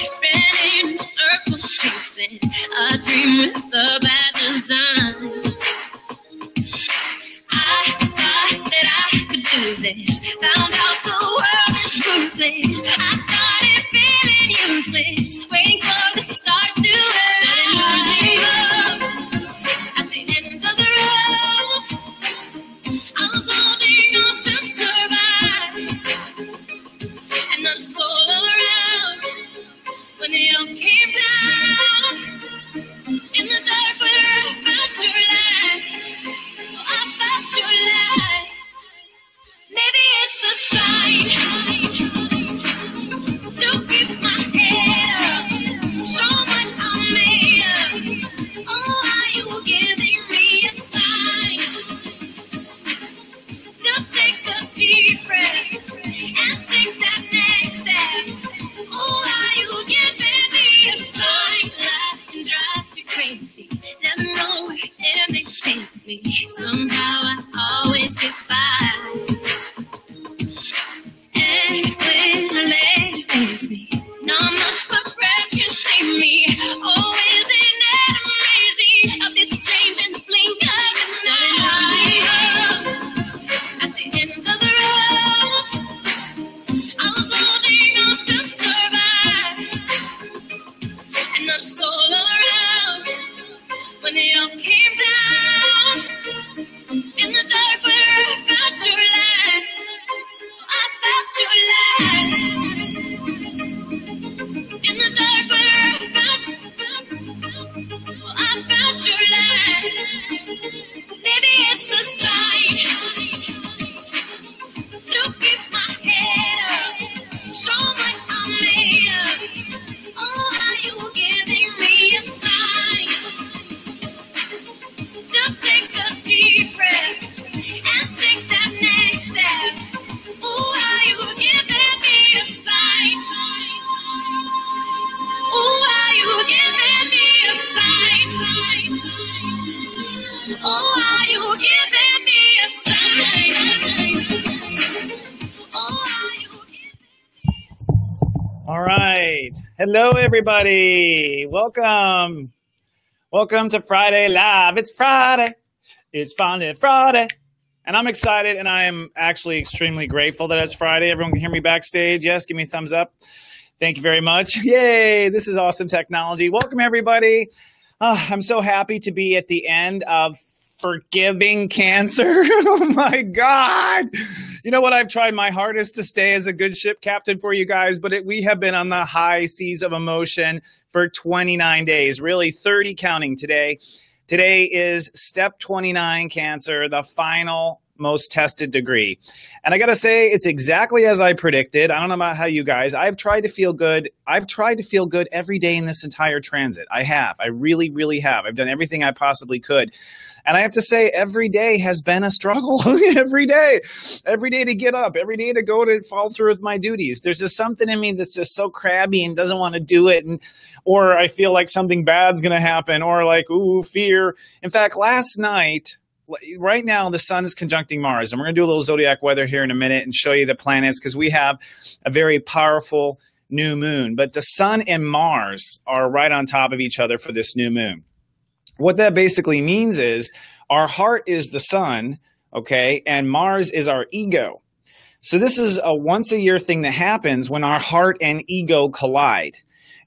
Spinning circles, chasing a dream with a bad design. I thought that I could do this. Found out the world is ruthless. I started feeling useless, waiting for the stars to end. Started losing love at the end of the road. I was holding on to survive, and not a soul around. When it all came down, in the dark where I found your light, oh, I found your light. Maybe it's a sign to keep my head up, show what I'm made of. Oh, are you giving me a sign to take a deep breath and take that next step? Oh, are you giving me a sign? Life can drive me crazy, never know where it may take me. Somehow I always get by. And when I let it raise me, not much but press can save me. Oh, isn't it amazing? I did the change in the blink of an eye. At the end of the road, I was holding on to survive, and not a soul around. When it all came down, in the dark where I found your light, I found your light. In the dark where I found your light. Maybe it's a sign to keep my head up, show what I'm made of. Oh, are you giving me a sign to take a deep breath and take that next step? Oh, are you giving me a sign? Oh, are you giving me a sign? Oh, are you giving me a sign? Oh, are you giving... All right. Hello, everybody. Welcome. Welcome to Friday Live. It's Friday. It's finally Friday. And I'm excited, and I am actually extremely grateful that it's Friday. Everyone can hear me backstage. Yes, give me a thumbs up. Thank you very much. Yay, this is awesome technology. Welcome, everybody. I'm so happy to be at the end of Forgiving Cancer. Oh, my God. You know what? I've tried my hardest to stay as a good ship captain for you guys, but we have been on the high seas of emotion for 29 days, really 30 counting today. Today is step 29 Cancer, the final most tested degree. And I got to say, it's exactly as I predicted. I don't know about how you guys, I've tried to feel good. I've tried to feel good every day in this entire transit. I have. I really, really have. I've done everything I possibly could. And I have to say, every day has been a struggle. Every day to get up, every day to go to follow through with my duties. There's just something in me that's just so crabby and doesn't want to do it. Or I feel like something bad's going to happen, or like, ooh, fear. In fact, last night, right now, the sun is conjuncting Mars. And we're going to do a little zodiac weather here in a minute and show you the planets, because we have a very powerful new moon. But the sun and Mars are right on top of each other for this new moon. What that basically means is our heart is the sun, okay, and Mars is our ego. So this is a once-a-year thing that happens when our heart and ego collide.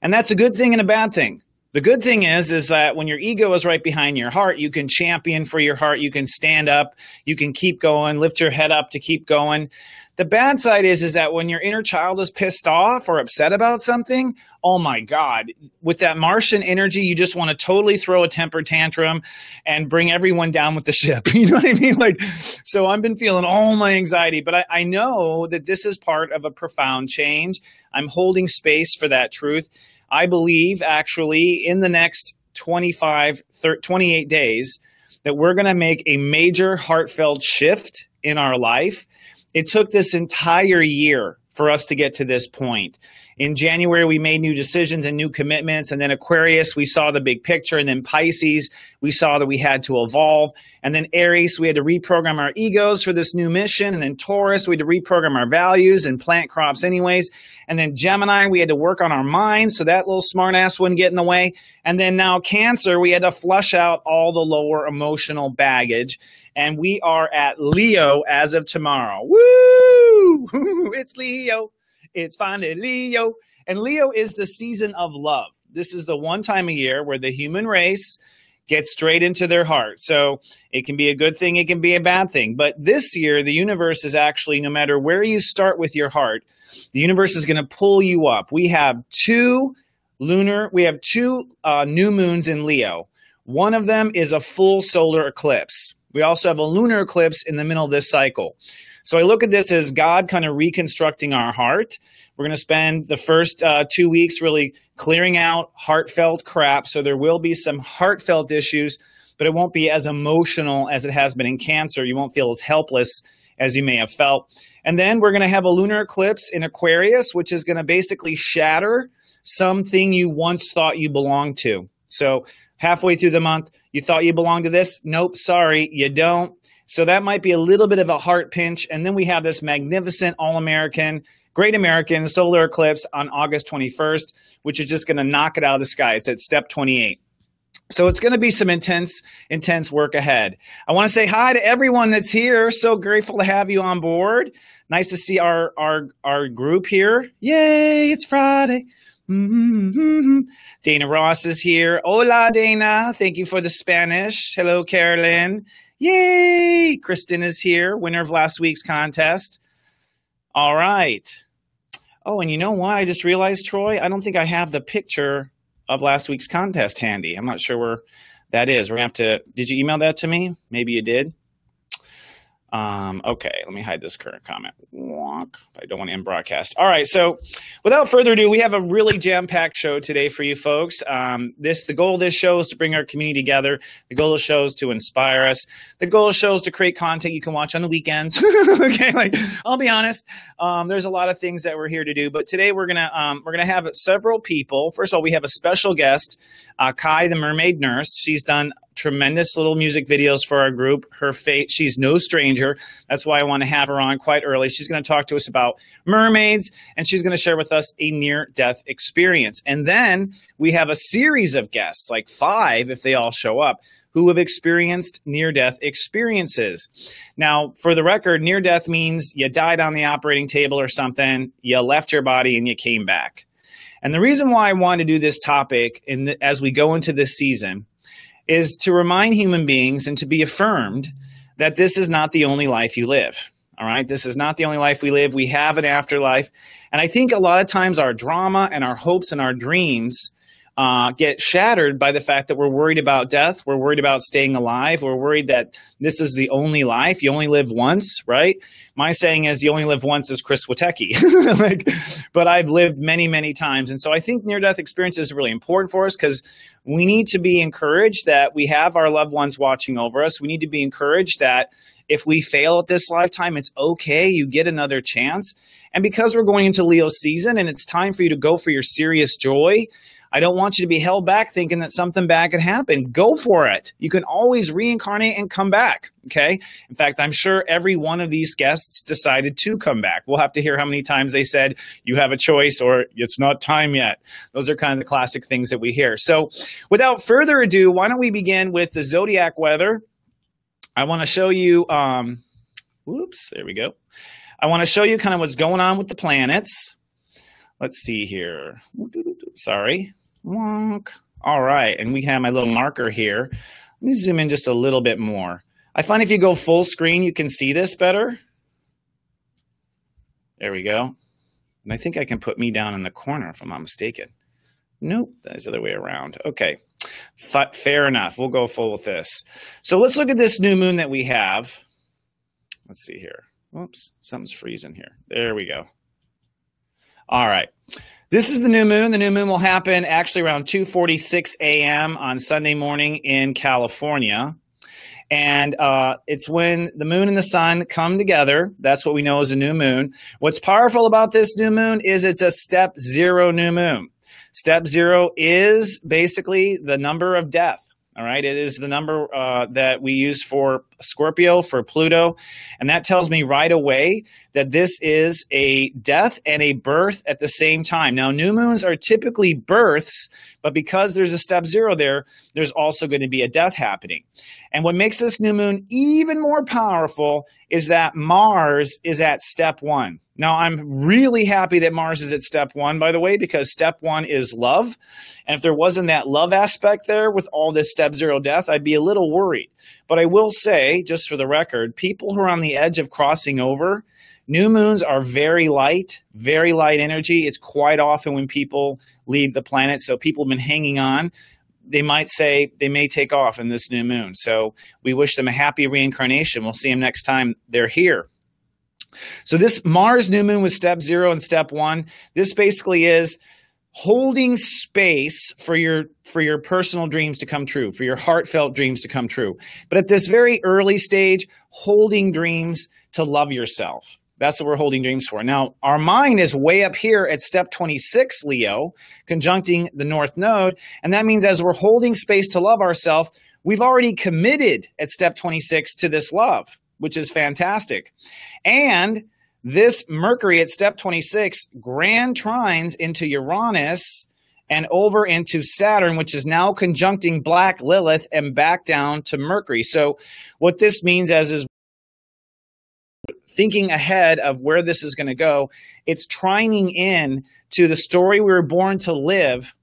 And that's a good thing and a bad thing. The good thing is that when your ego is right behind your heart, you can champion for your heart, you can stand up, you can keep going, lift your head up to keep going. The bad side is that when your inner child is pissed off or upset about something, oh my God, with that Martian energy, you just want to totally throw a temper tantrum and bring everyone down with the ship. You know what I mean? Like, so I've been feeling all my anxiety, but I know that this is part of a profound change. I'm holding space for that truth. I believe actually in the next 28 days that we're going to make a major heartfelt shift in our life. It took this entire year for us to get to this point. In January, we made new decisions and new commitments. And then Aquarius, we saw the big picture. And then Pisces, we saw that we had to evolve. And then Aries, we had to reprogram our egos for this new mission. And then Taurus, we had to reprogram our values and plant crops anyways. And then Gemini, we had to work on our minds so that little smartass wouldn't get in the way. And then now Cancer, we had to flush out all the lower emotional baggage. And we are at Leo as of tomorrow. Woo! It's Leo. It's finally Leo. And Leo is the season of love. This is the one time a year where the human race gets straight into their heart. So it can be a good thing, it can be a bad thing. But this year, the universe is actually, no matter where you start with your heart, the universe is going to pull you up. We have two new moons in Leo. One of them is a full solar eclipse. We also have a lunar eclipse in the middle of this cycle. So I look at this as God kind of reconstructing our heart. We're going to spend the first 2 weeks really clearing out heartfelt crap. So there will be some heartfelt issues, but it won't be as emotional as it has been in Cancer. You won't feel as helpless as you may have felt. And then we're going to have a lunar eclipse in Aquarius, which is going to basically shatter something you once thought you belonged to. So halfway through the month, you thought you belonged to this? Nope, sorry, you don't. So that might be a little bit of a heart pinch. And then we have this magnificent all-American, great American solar eclipse on August 21st, which is just going to knock it out of the sky. It's at step 28. So it's going to be some intense work ahead. I want to say hi to everyone that's here. So grateful to have you on board. Nice to see our group here. Yay, it's Friday. Mm-hmm. Dana Ross is here. Hola, Dana. Thank you for the Spanish. Hello, Carolyn. Yay! Kristen is here, winner of last week's contest. All right. Oh, and you know what? I just realized, Troy, I don't think I have the picture of last week's contest handy. I'm not sure where that is. We're going to have to, did you email that to me? Maybe you did. Okay, let me hide this current comment. I don't want to end broadcast. All right, so without further ado, we have a really jam-packed show today for you folks. The goal of this show is to bring our community together. The goal of the show is to inspire us. The goal of the show is to create content you can watch on the weekends. Okay, like I'll be honest, there's a lot of things that we're here to do, but today we're gonna have several people. First of all, we have a special guest, Kai, the mermaid nurse. She's done tremendous little music videos for our group. She's no stranger. That's why I want to have her on quite early. She's going to talk to us about mermaids, and she's going to share with us a near-death experience. And then we have a series of guests, like 5 if they all show up, who have experienced near-death experiences. Now, for the record, near-death means you died on the operating table or something, you left your body, and you came back. And the reason why I want to do this topic as we go into this season is to remind human beings and to be affirmed that this is not the only life you live. All right? This is not the only life we live. We have an afterlife. And I think a lot of times our drama and our hopes and our dreams get shattered by the fact that we're worried about death. We're worried about staying alive. We're worried that this is the only life. You only live once, right? My saying is you only live once is Chris Witecki. But I've lived many, many times. And so I think near-death experiences are really important for us because we need to be encouraged that we have our loved ones watching over us. We need to be encouraged that if we fail at this lifetime, it's okay. You get another chance. And because we're going into Leo season and it's time for you to go for your serious joy, I don't want you to be held back thinking that something bad could happen. Go for it. You can always reincarnate and come back, okay? In fact, I'm sure every one of these guests decided to come back. We'll have to hear how many times they said, you have a choice or it's not time yet. Those are kind of the classic things that we hear. So without further ado, why don't we begin with the zodiac weather? I want to show you, there we go. I want to show you kind of what's going on with the planets. Let's see here. Sorry. All right, and we have my little marker here. Let me zoom in just a little bit more. I find if you go full screen, you can see this better. There we go. And I think I can put me down in the corner if I'm not mistaken. Nope, that's the other way around. Okay, fair enough. We'll go full with this. So let's look at this new moon that we have. Let's see here. Whoops, something's freezing here. There we go. All right. This is the new moon. The new moon will happen actually around 2:46 a.m. on Sunday morning in California. And it's when the moon and the sun come together. That's what we know as a new moon. What's powerful about this new moon is it's a step 0 new moon. Step 0 is basically the number of death. All right, it is the number that we use for Scorpio, for Pluto, and that tells me right away that this is a death and a birth at the same time. Now, new moons are typically births, but because there's a step 0 there, there's also going to be a death happening. And what makes this new moon even more powerful is that Mars is at step 1. Now, I'm really happy that Mars is at step 1, by the way, because step 1 is love. And if there wasn't that love aspect there with all this step 0 death, I'd be a little worried. But I will say, just for the record, people who are on the edge of crossing over, new moons are very light energy. It's quite often when people leave the planet. So people have been hanging on. They might say they may take off in this new moon. So we wish them a happy reincarnation. We'll see them next time they're here. So this Mars new moon with step 0 and step 1, this basically is holding space for your personal dreams to come true, for your heartfelt dreams to come true. But at this very early stage, holding dreams to love yourself. That's what we're holding dreams for. Now, our mind is way up here at step 26, Leo, conjuncting the North Node. And that means as we're holding space to love ourselves, we've already committed at step 26 to this love, which is fantastic. And this Mercury at step 26 grand trines into Uranus and over into Saturn, which is now conjuncting Black Lilith and back down to Mercury. So what this means is thinking ahead of where this is going to go, it's trining in to the story we were born to live.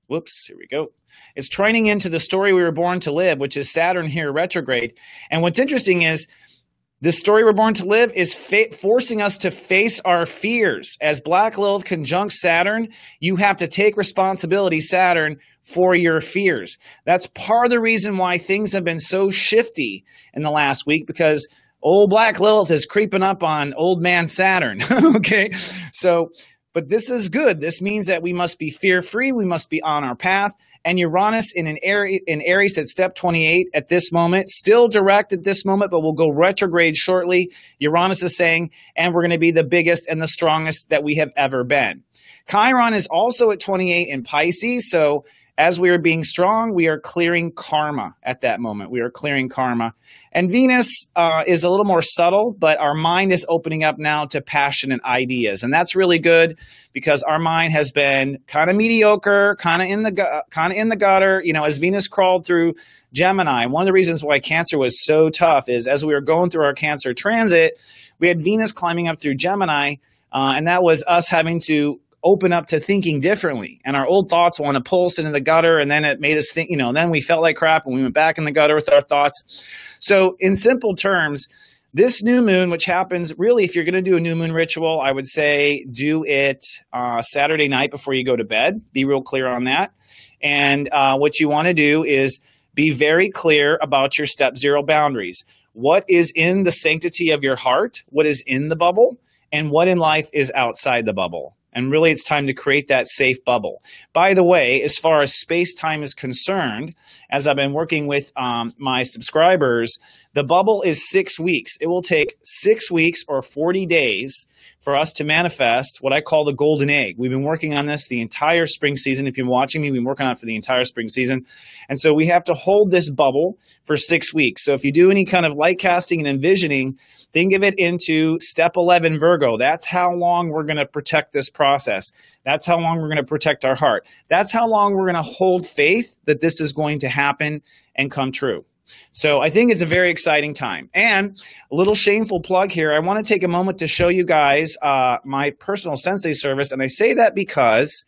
Whoops, here we go. It's trining into the story we were born to live, which is Saturn here retrograde. And what's interesting is the story we're born to live is forcing us to face our fears. As Black Lilith conjuncts Saturn, you have to take responsibility, Saturn, for your fears. That's part of the reason why things have been so shifty in the last week, because old Black Lilith is creeping up on old man Saturn. Okay, so, but this is good. This means that we must be fear-free. We must be on our path. And Uranus in Aries at step 28 at this moment, still direct at this moment, but will go retrograde shortly. Uranus is saying, and we're going to be the biggest and the strongest that we have ever been. Chiron is also at 28 in Pisces, so as we are being strong, we are clearing karma at that moment. We are clearing karma. And Venus is a little more subtle, but our mind is opening up now to passion and ideas. And that's really good because our mind has been kind of mediocre, kind of in the gutter. You know, as Venus crawled through Gemini, one of the reasons why Cancer was so tough is as we were going through our Cancer transit, we had Venus climbing up through Gemini, and that was us having to open up to thinking differently. And our old thoughts want to pull us into the gutter, and then it made us think, you know, and then we felt like crap and we went back in the gutter with our thoughts. So in simple terms, this new moon, which happens really, if you're going to do a new moon ritual, I would say do it Saturday night before you go to bed. Be real clear on that. And what you want to do is be very clear about your step 0 boundaries. What is in the sanctity of your heart? What is in the bubble? And what in life is outside the bubble? And really, it's time to create that safe bubble. By the way, as far as space-time is concerned, as I've been working with my subscribers, the bubble is 6 weeks. It will take 6 weeks or 40 days for us to manifest what I call the golden egg. We've been working on this the entire spring season. If you've been watching me, we've been working on it for the entire spring season. And so we have to hold this bubble for 6 weeks. So if you do any kind of light casting and envisioning, think of it into step 11 Virgo. That's how long we're going to protect this process. That's how long we're going to protect our heart. That's how long we're going to hold faith that this is going to happen and come true. So I think it's a very exciting time. And a little shameful plug here. I want to take a moment to show you guys my personal Sensei service. And I say that because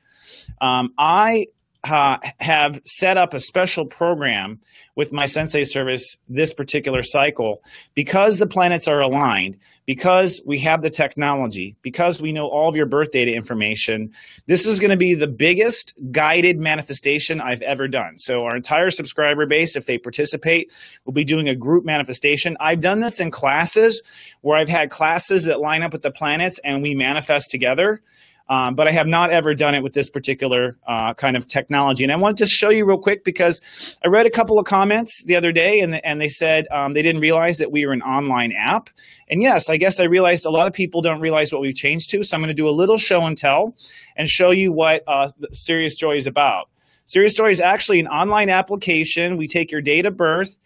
I have set up a special program with my Sensei service this particular cycle because the planets are aligned, because we have the technology, because we know all of your birth data information. This is going to be the biggest guided manifestation I've ever done. So our entire subscriber base, if they participate, will be doing a group manifestation. I've done this in classes where I've had classes that line up with the planets and we manifest together. But I have not ever done it with this particular kind of technology. And I wanted to show you real quick because I read a couple of comments the other day, and they said they didn't realize that we were an online app. And yes, I guess I realized a lot of people don't realize what we've changed to. So I'm going to do a little show and tell and show you what Serious Joy is about. Serious Joy is actually an online application. We take your date of birth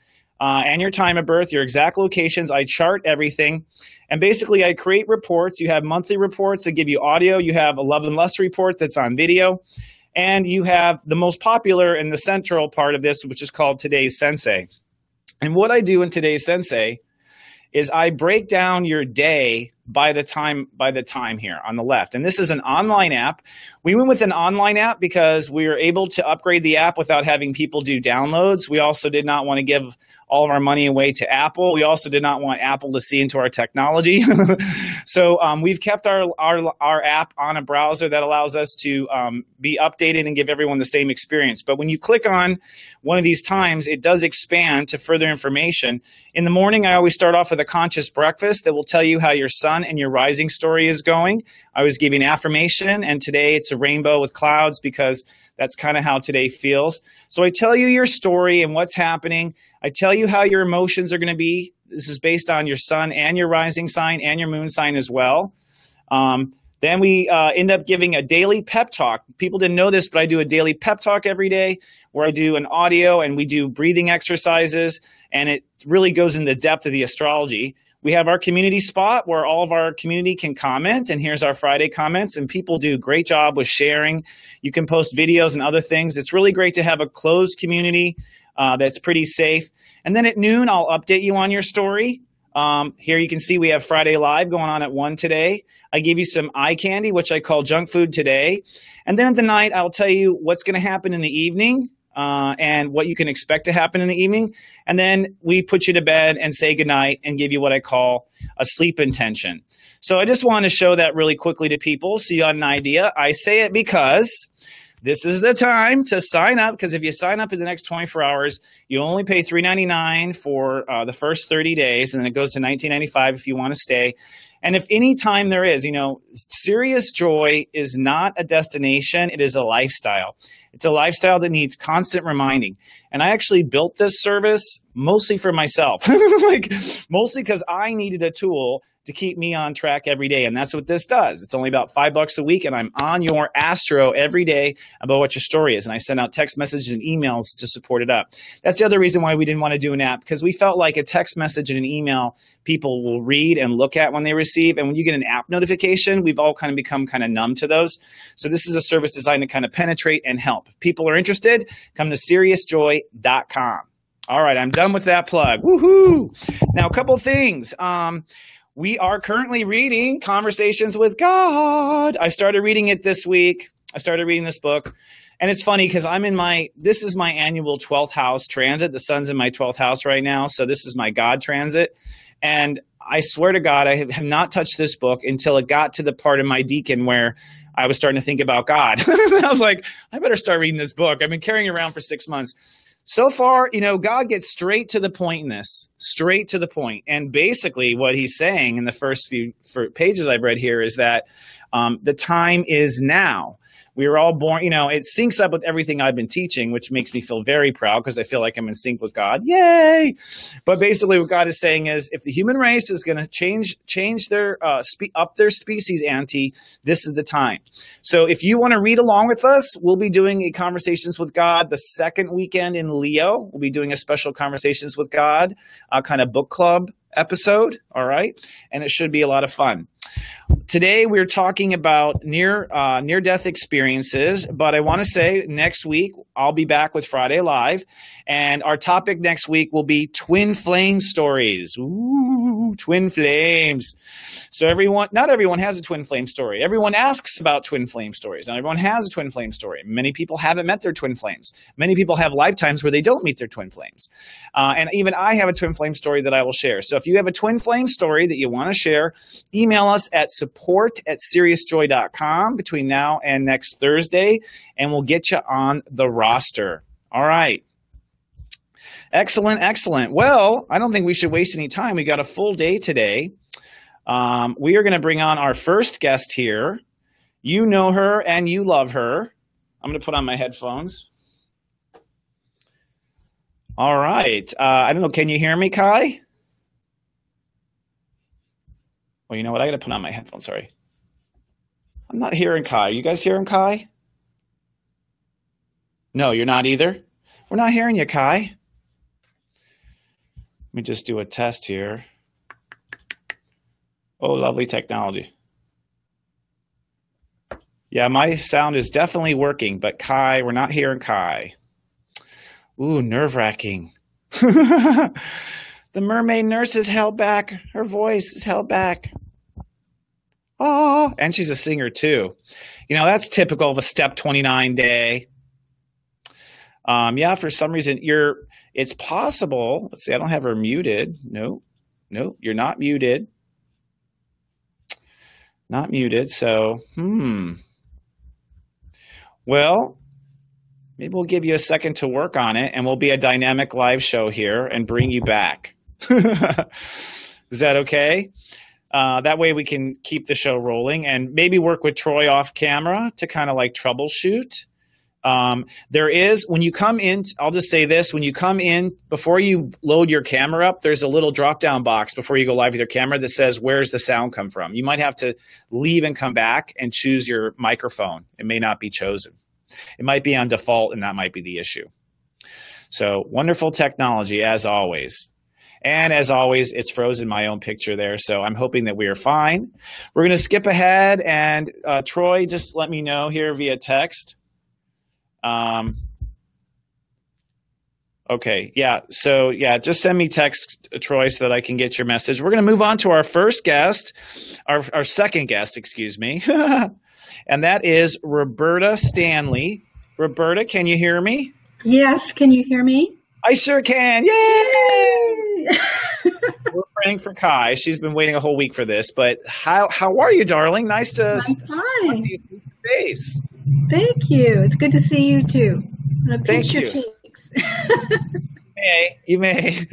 and your time of birth, your exact locations. I chart everything. And basically, I create reports. You have monthly reports that give you audio. You have a Love and Lust report that's on video. And you have the most popular and the central part of this, which is called Today's Sensei. And what I do in Today's Sensei is I break down your day by the time here on the left. And this is an online app. We went with an online app because we were able to upgrade the app without having people do downloads. We also did not want to give all of our money away to Apple. We also did not want Apple to see into our technology. So we've kept our app on a browser that allows us to be updated and give everyone the same experience. But when you click on one of these times, it does expand to further information. In the morning, I always start off with a conscious breakfast that will tell you how your sun and your rising story is going. I was giving affirmation, and today it's a rainbow with clouds because that's kind of how today feels. So I tell you your story and what's happening. I tell you how your emotions are going to be. This is based on your sun and your rising sign and your moon sign as well. Then we end up giving a daily pep talk. People didn't know this, but I do a daily pep talk every day where I do an audio and we do breathing exercises, and it really goes into the depth of the astrology. We have our community spot where all of our community can comment, and here's our Friday comments, and people do a great job with sharing. You can post videos and other things. It's really great to have a closed community that's pretty safe. And then at noon, I'll update you on your story. Here you can see we have Friday Live going on at 1 today. I give you some eye candy, which I call junk food today. And then at the night, I'll tell you what's going to happen in the evening and what you can expect to happen in the evening. And then we put you to bed and say goodnight and give you what I call a sleep intention. So I just want to show that really quickly to people so you have an idea. I say it because this is the time to sign up, because if you sign up in the next 24 hours, you only pay $3.99 for the first 30 days, and then it goes to $19.95 if you want to stay. And if any time there is, you know, Serious Joy is not a destination, it is a lifestyle. It's a lifestyle that needs constant reminding. And I actually built this service mostly for myself, mostly because I needed a tool to keep me on track every day. And that's what this does. It's only about $5 a week, and I'm on your astro every day about what your story is. And I send out text messages and emails to support it up. That's the other reason why we didn't want to do an app, because we felt like a text message and an email people will read and look at when they receive. And when you get an app notification, we've all kind of become kind of numb to those. So this is a service designed to kind of penetrate and help. If people are interested, come to SeriousJoy.com. All right, I'm done with that plug. Woohoo! Now, a couple things. We are currently reading Conversations with God. I started reading it this week. I started reading this book. And it's funny because this is my annual 12th house transit. The sun's in my 12th house right now. So this is my God transit. And I swear to God, I have not touched this book until it got to the part of my deacon where I was starting to think about God. I was like, I better start reading this book. I've been carrying it around for 6 months. So far, you know, God gets straight to the point in this, straight to the point. And basically what he's saying in the first few pages I've read here is that the time is now. We were all born, you know, it syncs up with everything I've been teaching, which makes me feel very proud because I feel like I'm in sync with God. Yay! But basically what God is saying is if the human race is going to change their, up their species ante, this is the time. So if you want to read along with us, we'll be doing a Conversations with God the second weekend in Leo. We'll be doing a special Conversations with God kind of book club episode. All right. And it should be a lot of fun. Today, we're talking about near-death experiences, but I want to say next week, I'll be back with Friday Live, and our topic next week will be twin flame stories. Ooh, twin flames. So not everyone has a twin flame story. Everyone asks about twin flame stories. Not everyone has a twin flame story. Many people haven't met their twin flames. Many people have lifetimes where they don't meet their twin flames. And even I have a twin flame story that I will share. So if you have a twin flame story that you want to share, email us at support@seriousjoy.com between now and next Thursday, and we'll get you on the roster. All right. Excellent, excellent. Well, I don't think we should waste any time. We got a full day today. We are going to bring on our first guest here, You know her and you love her. I'm going to put on my headphones. All right. I don't know. Can you hear me, Kai? Well, you know what? I got to put on my headphones. Sorry. I'm not hearing Kai. You guys hearing Kai? No, you're not either? We're not hearing you, Kai. Let me just do a test here. Oh, lovely technology. Yeah, my sound is definitely working, but Kai, we're not hearing Kai. Ooh, nerve-wracking. The mermaid nurse is held back. Her voice is held back. Oh, and she's a singer too. You know, that's typical of a Step 29 day. Yeah, for some reason, it's possible. Let's see, I don't have her muted. No, you're not muted. Not muted, so, Well, maybe we'll give you a second to work on it, and we'll be a dynamic live show here and bring you back. Is that okay? That way we can keep the show rolling and maybe work with Troy off camera to kind of like troubleshoot. There is, when you come in, I'll just say this, when you come in, before you load your camera up, there's a little drop-down box before you go live with your camera that says, where's the sound come from? You might have to leave and come back and choose your microphone. It may not be chosen. It might be on default, and that might be the issue. So wonderful technology, as always. And as always, it's frozen my own picture there, so I'm hoping that we are fine. We're going to skip ahead, and Troy, just let me know here via text. Okay, yeah, so yeah, just send me text, Troy, so that I can get your message. We're going to move on to our first guest, our second guest, excuse me, and that is Roberta Stanley. Roberta, can you hear me? Yes, can you hear me? I sure can. Yay! We're praying for Kai. She's been waiting a whole week for this, but how are you, darling? Nice to see you face. Thank you. It's good to see you too. Thank you. Your cheeks. You may.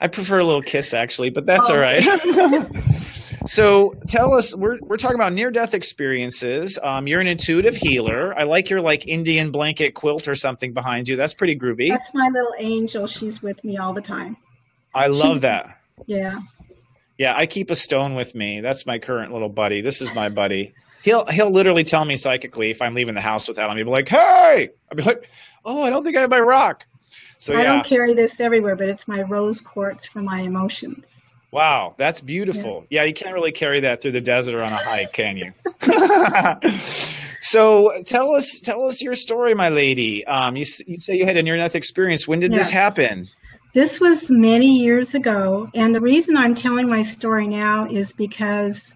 I prefer a little kiss, actually, but that's all right. So tell us, we're talking about near-death experiences. You're an intuitive healer. I like your Indian blanket quilt or something behind you. That's pretty groovy. That's my little angel. She's with me all the time. I love that. Yeah. Yeah, I keep a stone with me. That's my current little buddy. This is my buddy. He'll literally tell me psychically if I'm leaving the house without him. He'll be like, hey! I'll be like, oh, I don't think I have my rock. So I don't carry this everywhere, but it's my rose quartz for my emotions. Wow, that's beautiful. Yeah, you can't really carry that through the desert or on a hike, can you? So tell us your story, my lady. You say you had a near-death experience. When did this happen? This was many years ago, and the reason I'm telling my story now is because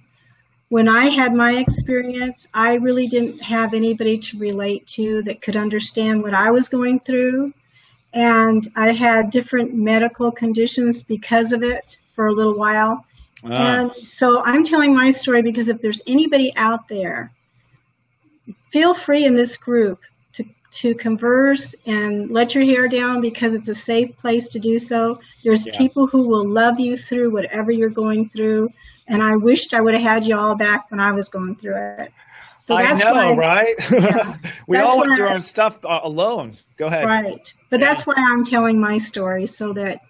when I had my experience, I really didn't have anybody to relate to that could understand what I was going through, and I had different medical conditions because of it for a little while. And so I'm telling my story because if there's anybody out there, feel free in this group to converse and let your hair down because it's a safe place to do so. There's people who will love you through whatever you're going through. And I wished I would have had you all back when I was going through it. So that's right? Yeah, we all went through our stuff alone. Go ahead. Right. But that's why I'm telling my story, so that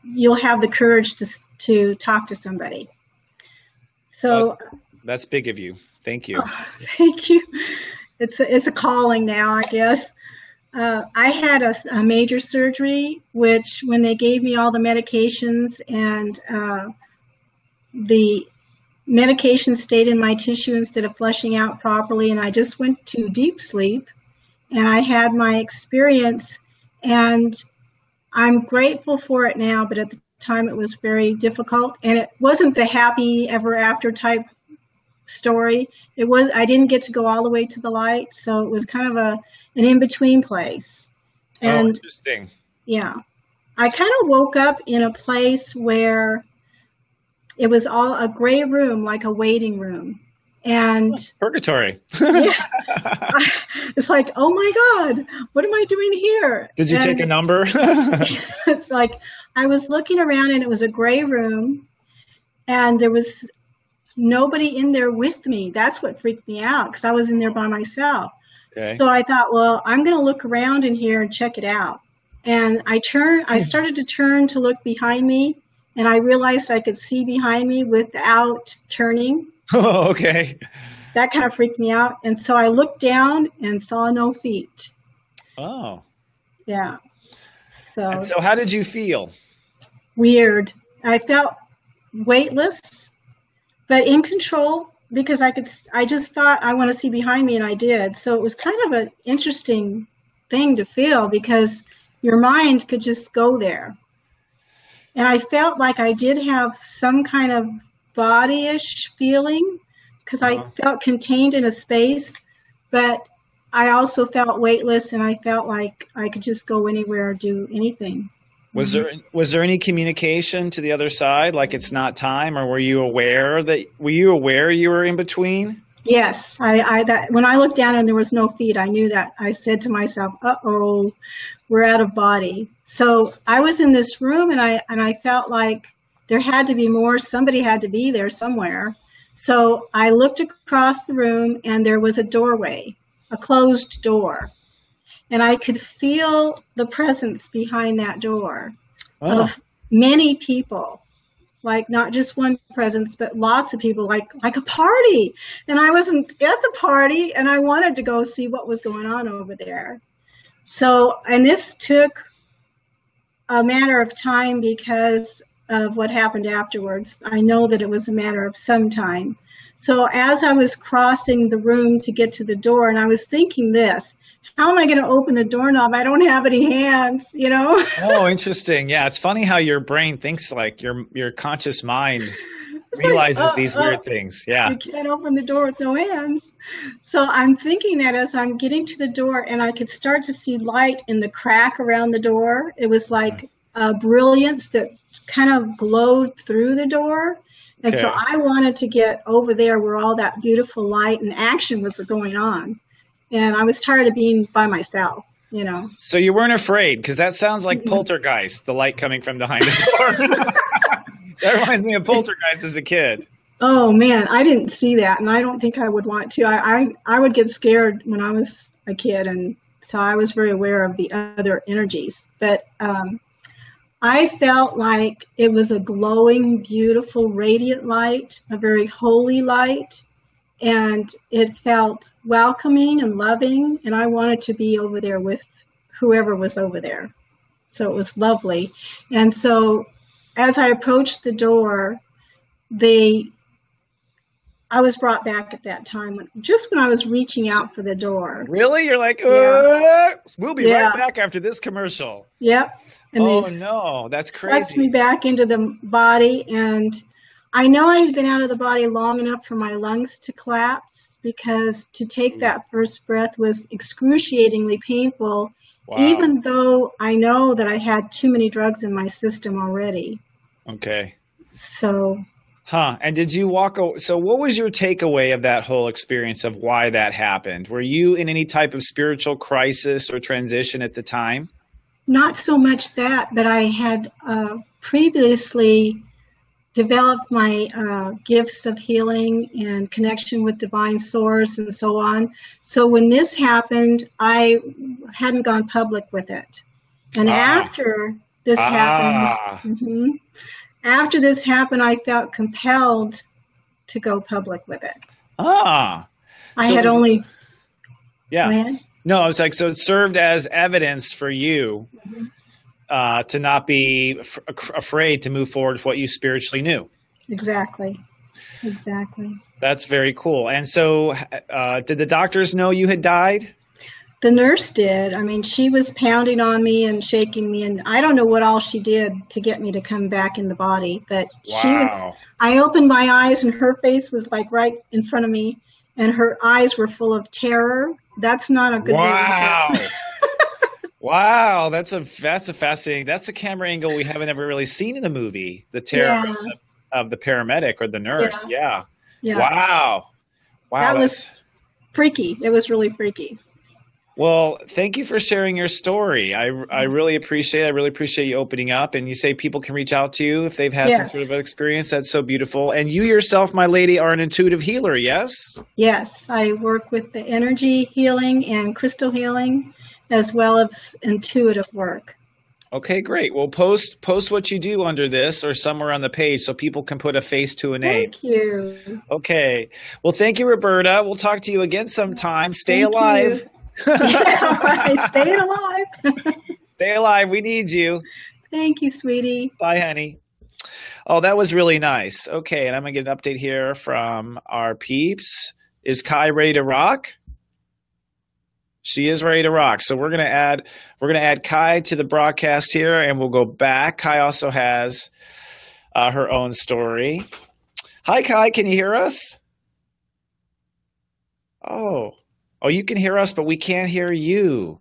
you'll have the courage to talk to somebody. So that's big of you. Thank you. Oh, thank you. It's a calling now, I guess. I had a major surgery, which when they gave me all the medications and the medication stayed in my tissue instead of flushing out properly, and I just went to deep sleep, and I had my experience, and I'm grateful for it now, but at the time it was very difficult, and it wasn't the happy ever after type story. I didn't get to go all the way to the light, so it was kind of an in-between place. And interesting. Yeah. I kind of woke up in a place where it was all a gray room, like a waiting room. And purgatory. It's like, oh my God, what am I doing here? Did you take a number? It's like I was looking around and it was a gray room, and there was nobody in there with me. That's what freaked me out because I was in there by myself. Okay. So I thought, well, I'm going to look around in here and check it out. And I started to turn to look behind me, and I realized I could see behind me without turning. Oh, okay. That kind of freaked me out. And so I looked down and saw no feet. Oh. Yeah. And so how did you feel? Weird. I felt weightless, but in control because I just thought I want to see behind me, and I did. So it was kind of an interesting thing to feel because your mind could just go there. And I felt like I did have some kind of body-ish feeling because I felt contained in a space, but I also felt weightless, and I felt like I could just go anywhere or do anything. Was there any communication to the other side, like it's not time, or were you aware you were in between? Yes, when I looked down and there was no feet, I knew that. I said to myself, "Uh-oh, we're out of body." So I was in this room, and I felt like there had to be more. Somebody had to be there somewhere. So I looked across the room, and there was a doorway, a closed door. And I could feel the presence behind that door of many people, like not just one presence, but lots of people, like a party. And I wasn't at the party, and I wanted to go see what was going on over there. So, and this took a matter of time because of what happened afterwards. I know that it was a matter of some time. So as I was crossing the room to get to the door, and I was thinking this, how am I going to open the doorknob? I don't have any hands, you know? Oh, interesting. Yeah, it's funny how your brain thinks, like your conscious mind realizes these weird things. Yeah. You can't open the door with no hands. So I'm thinking that as I'm getting to the door, and I could start to see light in the crack around the door. It was like a brilliance that kind of glowed through the door. And so I wanted to get over there where all that beautiful light and action was going on. And I was tired of being by myself, you know. So you weren't afraid, because that sounds like Poltergeist, the light coming from behind the door. That reminds me of Poltergeist as a kid. Oh, man, I didn't see that, and I don't think I would want to. I would get scared when I was a kid, and so I was very aware of the other energies. But I felt like it was a glowing, beautiful, radiant light, a very holy light. And it felt welcoming and loving, and I wanted to be over there with whoever was over there. So it was lovely. And so as I approached the door, I was brought back at that time, just when I was reaching out for the door. Really? You're like, we'll be right back after this commercial. Yep. And no, that's crazy. Sucked me back into the body, and I know I had been out of the body long enough for my lungs to collapse, because to take that first breath was excruciatingly painful, even though I know that I had too many drugs in my system already. Okay. So. And did you so what was your takeaway of that whole experience of why that happened? Were you in any type of spiritual crisis or transition at the time? Not so much that, but I had previously developed my gifts of healing and connection with divine source and so on. So when this happened, I hadn't gone public with it. And after this happened, after this happened, I felt compelled to go public with it. I had only... Yeah. No, I was like, so it served as evidence for you to not be afraid to move forward with what you spiritually knew. Exactly. That's very cool. And so did the doctors know you had died? The nurse did. I mean, she was pounding on me and shaking me, and I don't know what all she did to get me to come back in the body, but I opened my eyes, and her face was like right in front of me, and her eyes were full of terror. That's not a good way. Wow, that's a fascinating. That's a camera angle we haven't ever really seen in a movie. The terror of the paramedic or the nurse. Yeah. Wow. That was freaky. It was really freaky. Well, thank you for sharing your story. I really appreciate it. I really appreciate you opening up. And you say people can reach out to you if they've had some Yes, sort of experience. That's so beautiful. And you yourself, my lady, are an intuitive healer, yes? yes. I work with the energy healing and crystal healing as well as intuitive work. Okay, great. Well, post what you do under this or somewhere on the page so people can put a face to a name. Thank you. Okay. Well, thank you, Roberta. We'll talk to you again sometime. Stay Thank alive. you. Yeah, right. Staying alive. Stay alive. We need you. Thank you, sweetie. Bye, honey. Oh, that was really nice. Okay, and I'm gonna get an update here from our peeps. Is Kai ready to rock? She is ready to rock. So we're gonna add Kai to the broadcast here, and we'll go back. Kai also has her own story. Hi, Kai. Can you hear us? Oh, you can hear us, but we can't hear you.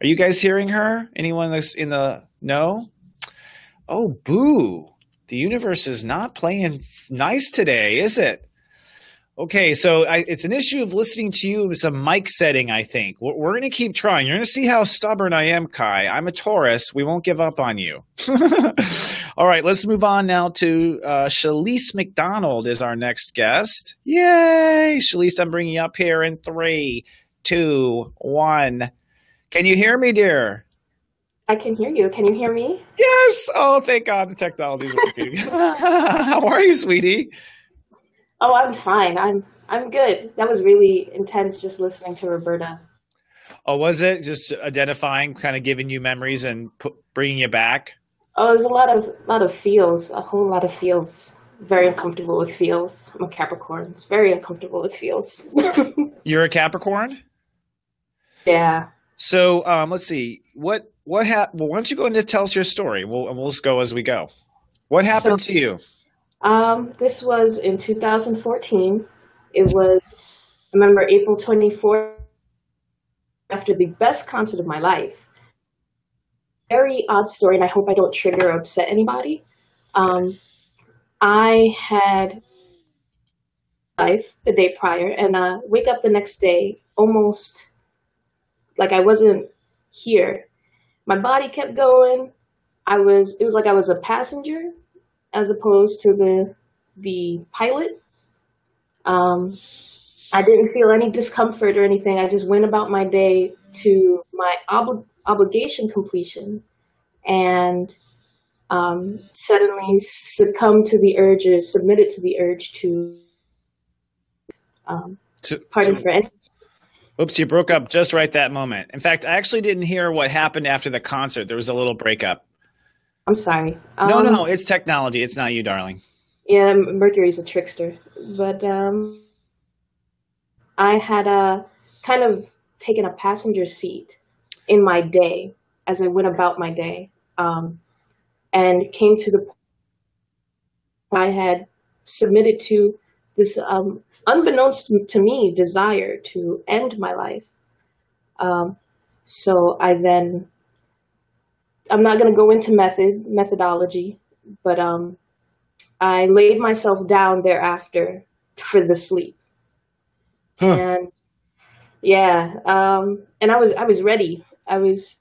Are you guys hearing her? Anyone that's in the no? Oh, boo. The universe is not playing nice today, is it? Okay, so it's an issue of listening to you with some mic setting, I think. We're going to keep trying. You're going to see how stubborn I am, Kai. I'm a Taurus. We won't give up on you. All right, let's move on now to Shalise McDonald is our next guest. Yay! Shalise, I'm bringing you up here in 3, 2, 1. Can you hear me, dear? I can hear you. Can you hear me? Yes. Oh, thank God the technology's working. How are you, sweetie? Oh, I'm fine. I'm good. That was really intense just listening to Roberta. Oh, was it just identifying, kind of giving you memories and bringing you back? Oh, there's a lot of feels, a whole lot of feels. Very uncomfortable with feels. I'm a Capricorn. It's very uncomfortable with feels. You're a Capricorn? Yeah. So let's see. What happened? Well, why don't you go and just tell us your story? We'll just go as we go. What happened to you? This was in 2014. It was, I remember April 24th, after the best concert of my life. Very odd story, and I hope I don't trigger or upset anybody. I had life the day prior, and wake up the next day almost like I wasn't here. My body kept going. It was like I was a passenger as opposed to the pilot. I didn't feel any discomfort or anything. I just went about my day to my obligation completion, and suddenly submitted to the urge to pardon for anything. Oops, you broke up just right that moment. In fact, I actually didn't hear what happened after the concert. There was a little breakup. I'm sorry. No, it's technology. It's not you, darling. Yeah, Mercury's a trickster. But I had kind of taken a passenger seat in my day as I went about my day, and came to the point I had submitted to this unbeknownst to me desire to end my life. So I'm not going to go into methodology, but I laid myself down thereafter for the sleep. And yeah, and I was ready. I was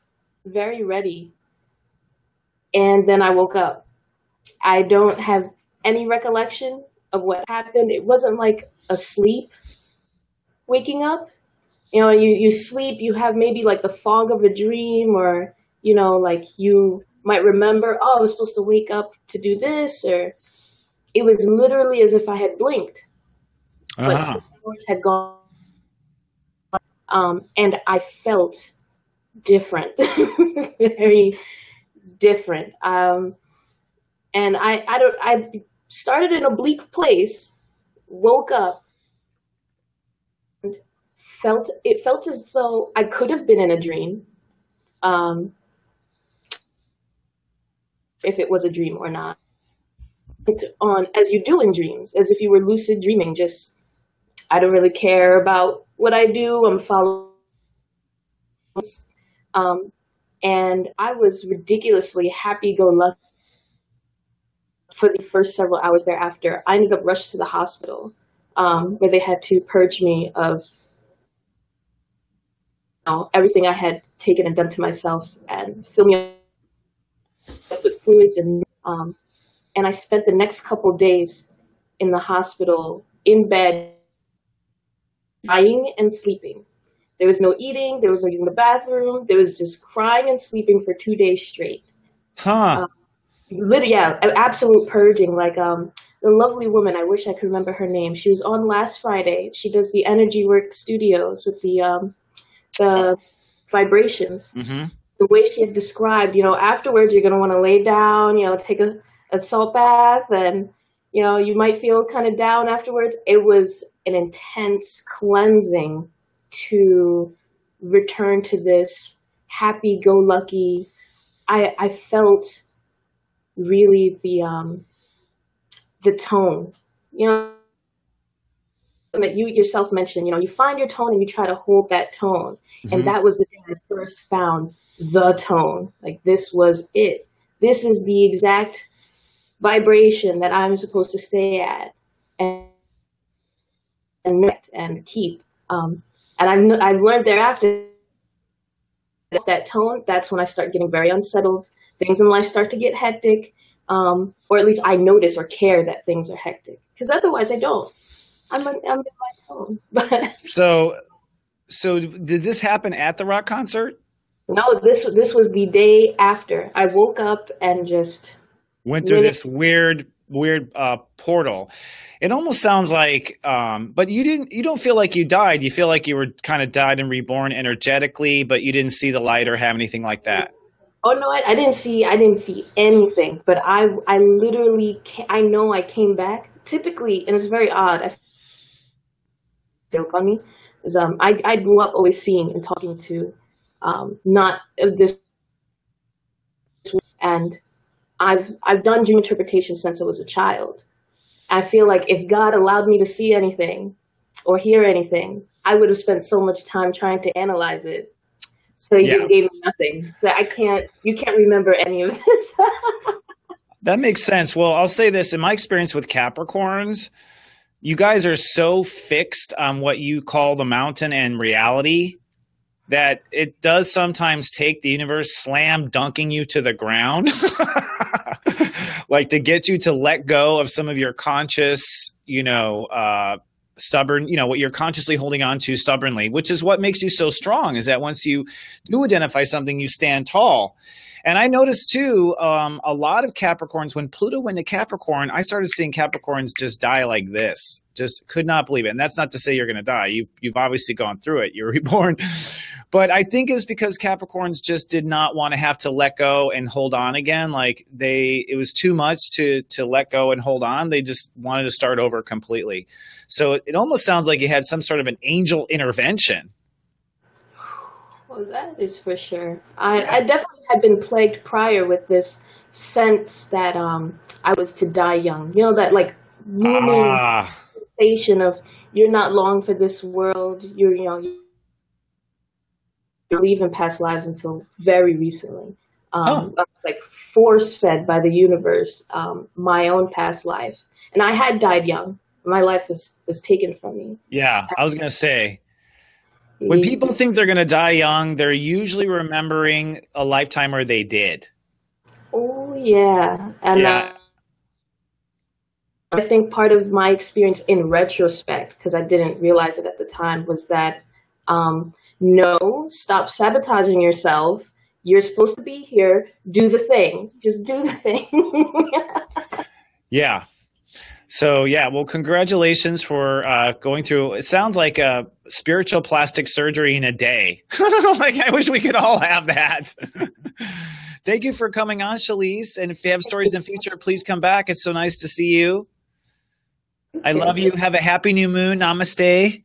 very ready. And then I woke up. I don't have any recollection of what happened. It wasn't like a sleep waking up. You know, you sleep, you have maybe like the fog of a dream, or, you know, like you might remember, oh, I was supposed to wake up to do this, or it was literally as if I had blinked. But 6 hours had gone, and I felt different, very different. And I started in a bleak place, woke up, and it felt as though I could have been in a dream, if it was a dream or not. On as you do in dreams, as if you were lucid dreaming, just I don't really care about what I do. I'm following. And I was ridiculously happy-go-lucky for the first several hours thereafter. I ended up rushed to the hospital, where they had to purge me of everything I had taken and done to myself, and fill me up with fluids. And I spent the next couple days in the hospital in bed, crying and sleeping. There was no eating. There was no using the bathroom. There was just crying and sleeping for 2 days straight. Huh. Literally, yeah, an absolute purging. Like the lovely woman, I wish I could remember her name. She was on last Friday. She does the Energy Work Studios with the vibrations. Mm-hmm. The way she had described, afterwards you're gonna want to lay down, take a salt bath, and you might feel kind of down afterwards. It was an intense cleansing to return to this happy-go-lucky. I felt really the tone, that you yourself mentioned. You find your tone and you try to hold that tone. Mm-hmm. And that was the day I first found the tone. Like, this was it. This is the exact vibration that I'm supposed to stay at and keep. And I've learned thereafter that tone, that's when I start getting very unsettled. Things in life start to get hectic, or at least I notice or care that things are hectic. Because otherwise I don't. I'm in my tone. So did this happen at the rock concert? No, this was the day after. I woke up and just went through this weird portal. It almost sounds like, but you don't feel like you died. You feel like you were kind of died and reborn energetically, but you didn't see the light or have anything like that. Oh no, I didn't see anything, but I literally, I know I came back. Typically, and it's very odd, I feel on me, is I grew up always seeing and talking to, not this, and I've done dream interpretation since I was a child. I feel like if God allowed me to see anything or hear anything, I would have spent so much time trying to analyze it. So he just gave me nothing. So you can't remember any of this. That makes sense. Well, I'll say this. In my experience with Capricorns, you guys are so fixed on what you call the mountain and reality that it does sometimes take the universe slam dunking you to the ground, like to get you to let go of some of your conscious, stubborn, what you're consciously holding on to stubbornly, which is what makes you so strong, is that once you do identify something, you stand tall. And I noticed too, a lot of Capricorns, when Pluto went to Capricorn, I started seeing Capricorns just die like this. Just could not believe it. And that's not to say you're going to die. You've obviously gone through it. You're reborn. But I think it's because Capricorns just did not want to have to let go and hold on again. Like it was too much to let go and hold on. They just wanted to start over completely. So it almost sounds like you had some sort of an angel intervention. Well, that is for sure. I definitely had been plagued prior with this sense that I was to die young. That like looming sensation of you're not long for this world. You're leaving past lives until very recently. Like force-fed by the universe, my own past life. And I had died young. My life was taken from me. Yeah, I was going to say, when people think they're going to die young, they're usually remembering a lifetime where they did. Oh, yeah. And I think part of my experience in retrospect, because I didn't realize it at the time, was that no, stop sabotaging yourself. You're supposed to be here. Do the thing. Just do the thing. Yeah. So, well, congratulations for going through. It sounds like a spiritual plastic surgery in a day. Like, I wish we could all have that. Thank you for coming on, Shalise. And if you have stories in the future, please come back. It's so nice to see you. I love you. Have a happy new moon. Namaste.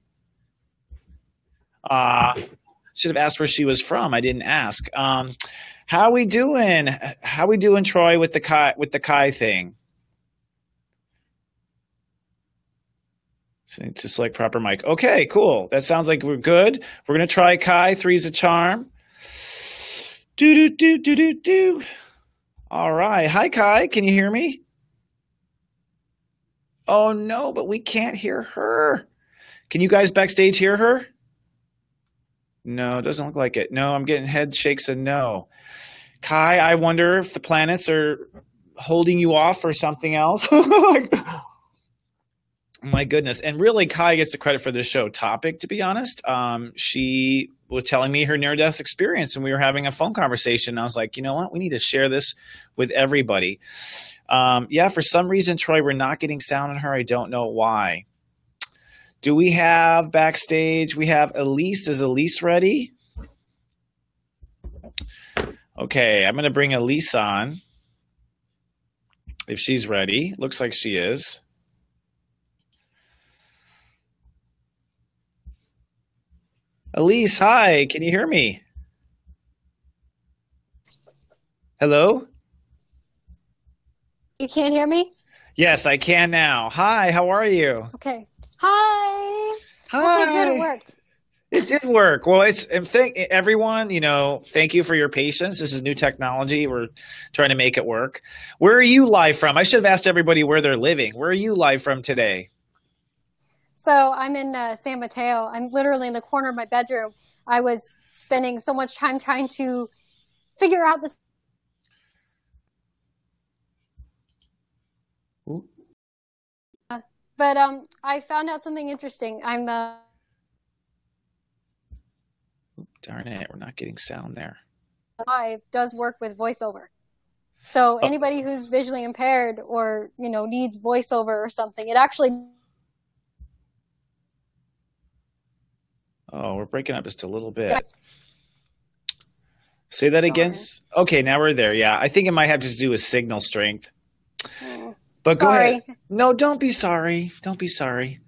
Should have asked where she was from. I didn't ask. How we doing? How we doing, Troy, with the Kai thing? So to select proper mic. Okay, cool. That sounds like we're good. We're gonna try Kai. 3's a charm. Do. All right. Hi, Kai. Can you hear me? Oh no, but we can't hear her. Can you guys backstage hear her? No, it doesn't look like it. No, I'm getting head shakes and no. Kai, I wonder if the planets are holding you off for something else. My goodness. And really, Kai gets the credit for this show topic, to be honest. She was telling me her near-death experience, and we were having a phone conversation. And I was like, you know what? We need to share this with everybody. Yeah, for some reason, Troy, we're not getting sound on her. I don't know why. Do we have backstage? We have Elise. Is Elise ready? Okay, I'm going to bring Elise on if she's ready. Looks like she is. Elise, hi. Can you hear me? Hello? You can't hear me? Yes, I can now. Hi, how are you? Okay. Hi. Hi. Okay, good. It worked. It did work. Well, thank everyone, thank you for your patience. This is new technology. We're trying to make it work. Where are you live from? I should have asked everybody where they're living. Where are you live from today? So I'm in San Mateo. I'm literally in the corner of my bedroom. I was spending so much time trying to figure out the but I found out something interesting. I'm Darn it, we're not getting sound there. live does work with voiceover. So anybody who's visually impaired or, needs voiceover or something, it actually. Oh, we're breaking up just a little bit. Say that again. Okay, now we're there. Yeah, I think it might have to do with signal strength. But go ahead. No, don't be sorry. Don't be sorry.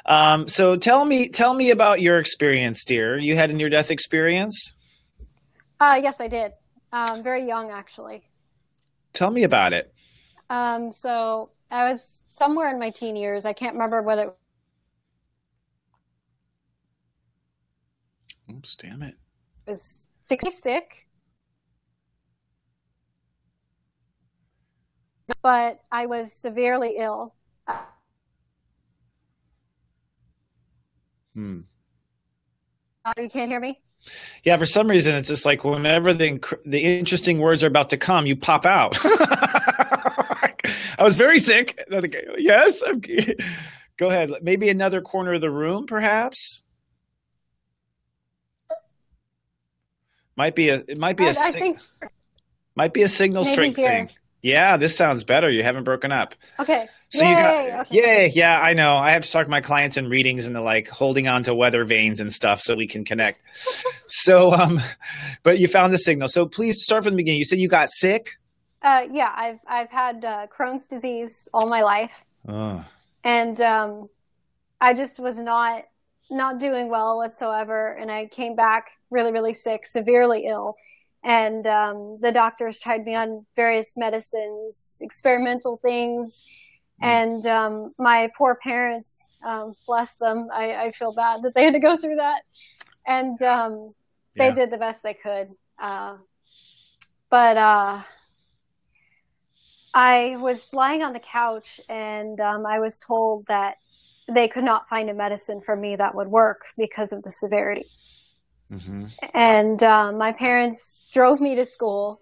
So tell me about your experience, dear. You had a near-death experience? Yes, I did. Very young, actually. Tell me about it. So I was somewhere in my teen years. I can't remember whether. Oops, damn it. I was 66. But I was severely ill. You can't hear me? Yeah, for some reason, it's just like whenever the interesting words are about to come, you pop out. I was very sick. Yes. Go ahead. Maybe another corner of the room, perhaps. Might be a signal strength thing. Yeah, this sounds better. You haven't broken up. Okay. So yay. Yeah, I know. I have to talk to my clients in readings and like holding on to weather vanes and stuff so we can connect. So, but you found the signal. So please start from the beginning. You said you got sick? Yeah, I've had Crohn's disease all my life. Oh. And I just was not doing well whatsoever. And I came back really, really sick, severely ill. And the doctors tried me on various medicines, experimental things. And my poor parents, bless them, I feel bad that they had to go through that. And they did the best they could. But I was lying on the couch and I was told that they could not find a medicine for me that would work because of the severity. Mm-hmm. And my parents drove me to school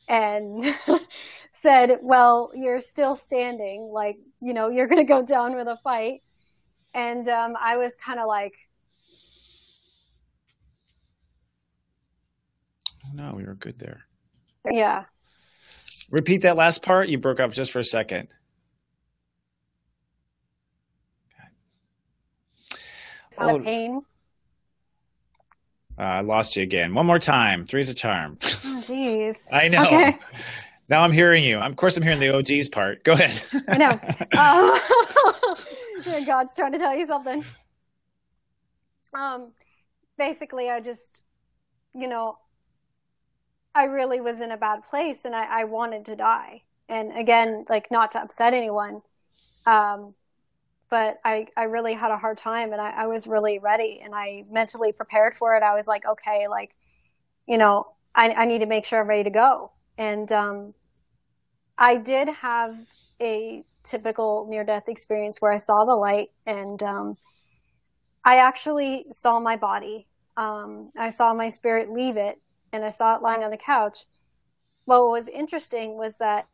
and said, well, you're still standing, like, you're going to go down with a fight. And I was kind of like, oh no, we were good there. Yeah. Repeat that last part. You broke up just for a second. It's not a pain. I lost you again. One more time. Three's a charm. Oh, jeez. I know. Okay. Now I'm hearing you. Of course, I'm hearing the OG's part. Go ahead. I know. God's trying to tell you something. Basically, I just, I really was in a bad place and I wanted to die. And again, like not to upset anyone. But I really had a hard time and I was really ready and I mentally prepared for it. I was like, okay, like, I need to make sure I'm ready to go. And I did have a typical near-death experience where I saw the light and I actually saw my body I saw my spirit leave it, and I saw it lying on the couch. What was interesting was that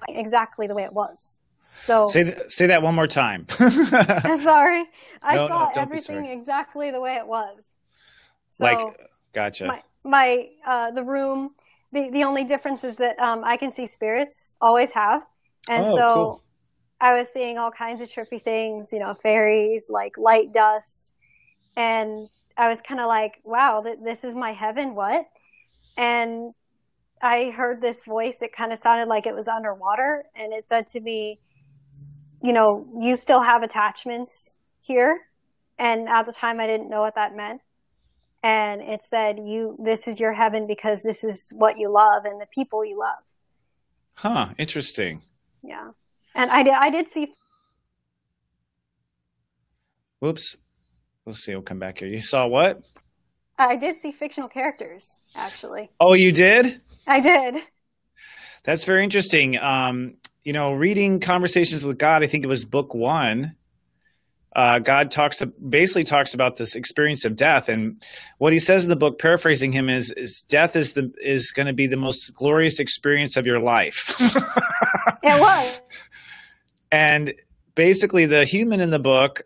exactly the way it was. So Say that one more time. sorry, I No, saw don't be everything sorry. exactly the way it was. So Like, gotcha. my the room, the only difference is that I can see spirits, always have, and Oh, so cool. I was seeing all kinds of trippy things, fairies, like light dust, and I was kind of like, wow, this is my heaven, what? And I heard this voice. It kind of sounded like it was underwater, and it said to me, you still have attachments here. And at the time, I didn't know what that meant. And it said, this is your heaven because this is what you love and the people you love. Huh. Interesting. Yeah. And I did see. Whoops. Let's see. We'll come back here. You saw what? I did see fictional characters, actually. Oh, you did? I did. That's very interesting. Reading Conversations with God, I think it was book 1. God basically talks about this experience of death, and what he says in the book, paraphrasing him, is death is going to be the most glorious experience of your life. It was. And basically, the human in the book,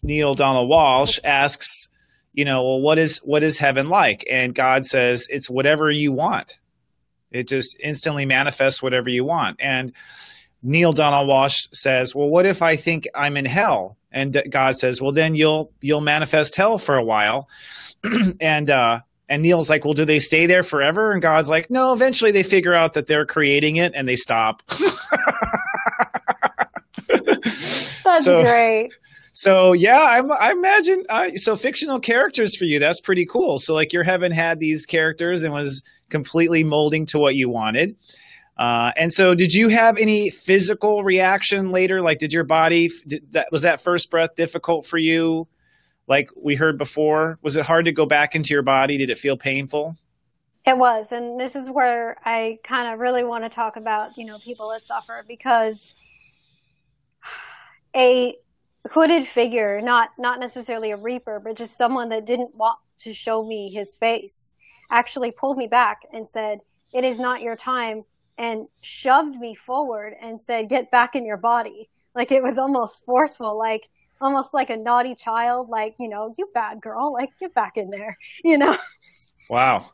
Neil Donald Walsh, asks, well, what is heaven like? And God says, it's whatever you want. It just instantly manifests whatever you want. And Neil Donald Walsh says, well, what if I think I'm in hell? And God says, well, then you'll manifest hell for a while. And Neil's like, well, do they stay there forever? And God's like, no, eventually they figure out that they're creating it and they stop. That's great. So yeah, I imagine, so fictional characters for you, that's pretty cool. So like your heaven had these characters and was completely molding to what you wanted. And so did you have any physical reaction later? Like did your body, was that first breath difficult for you? Like we heard before, was it hard to go back into your body? Did it feel painful? It was. And this is where I kind of really want to talk about, people that suffer, because a hooded figure, not necessarily a reaper, but just someone that didn't want to show me his face, actually pulled me back and said, it is not your time, and shoved me forward and said, get back in your body. Like it was almost forceful, like almost like a naughty child, like, you bad girl, like get back in there, Wow.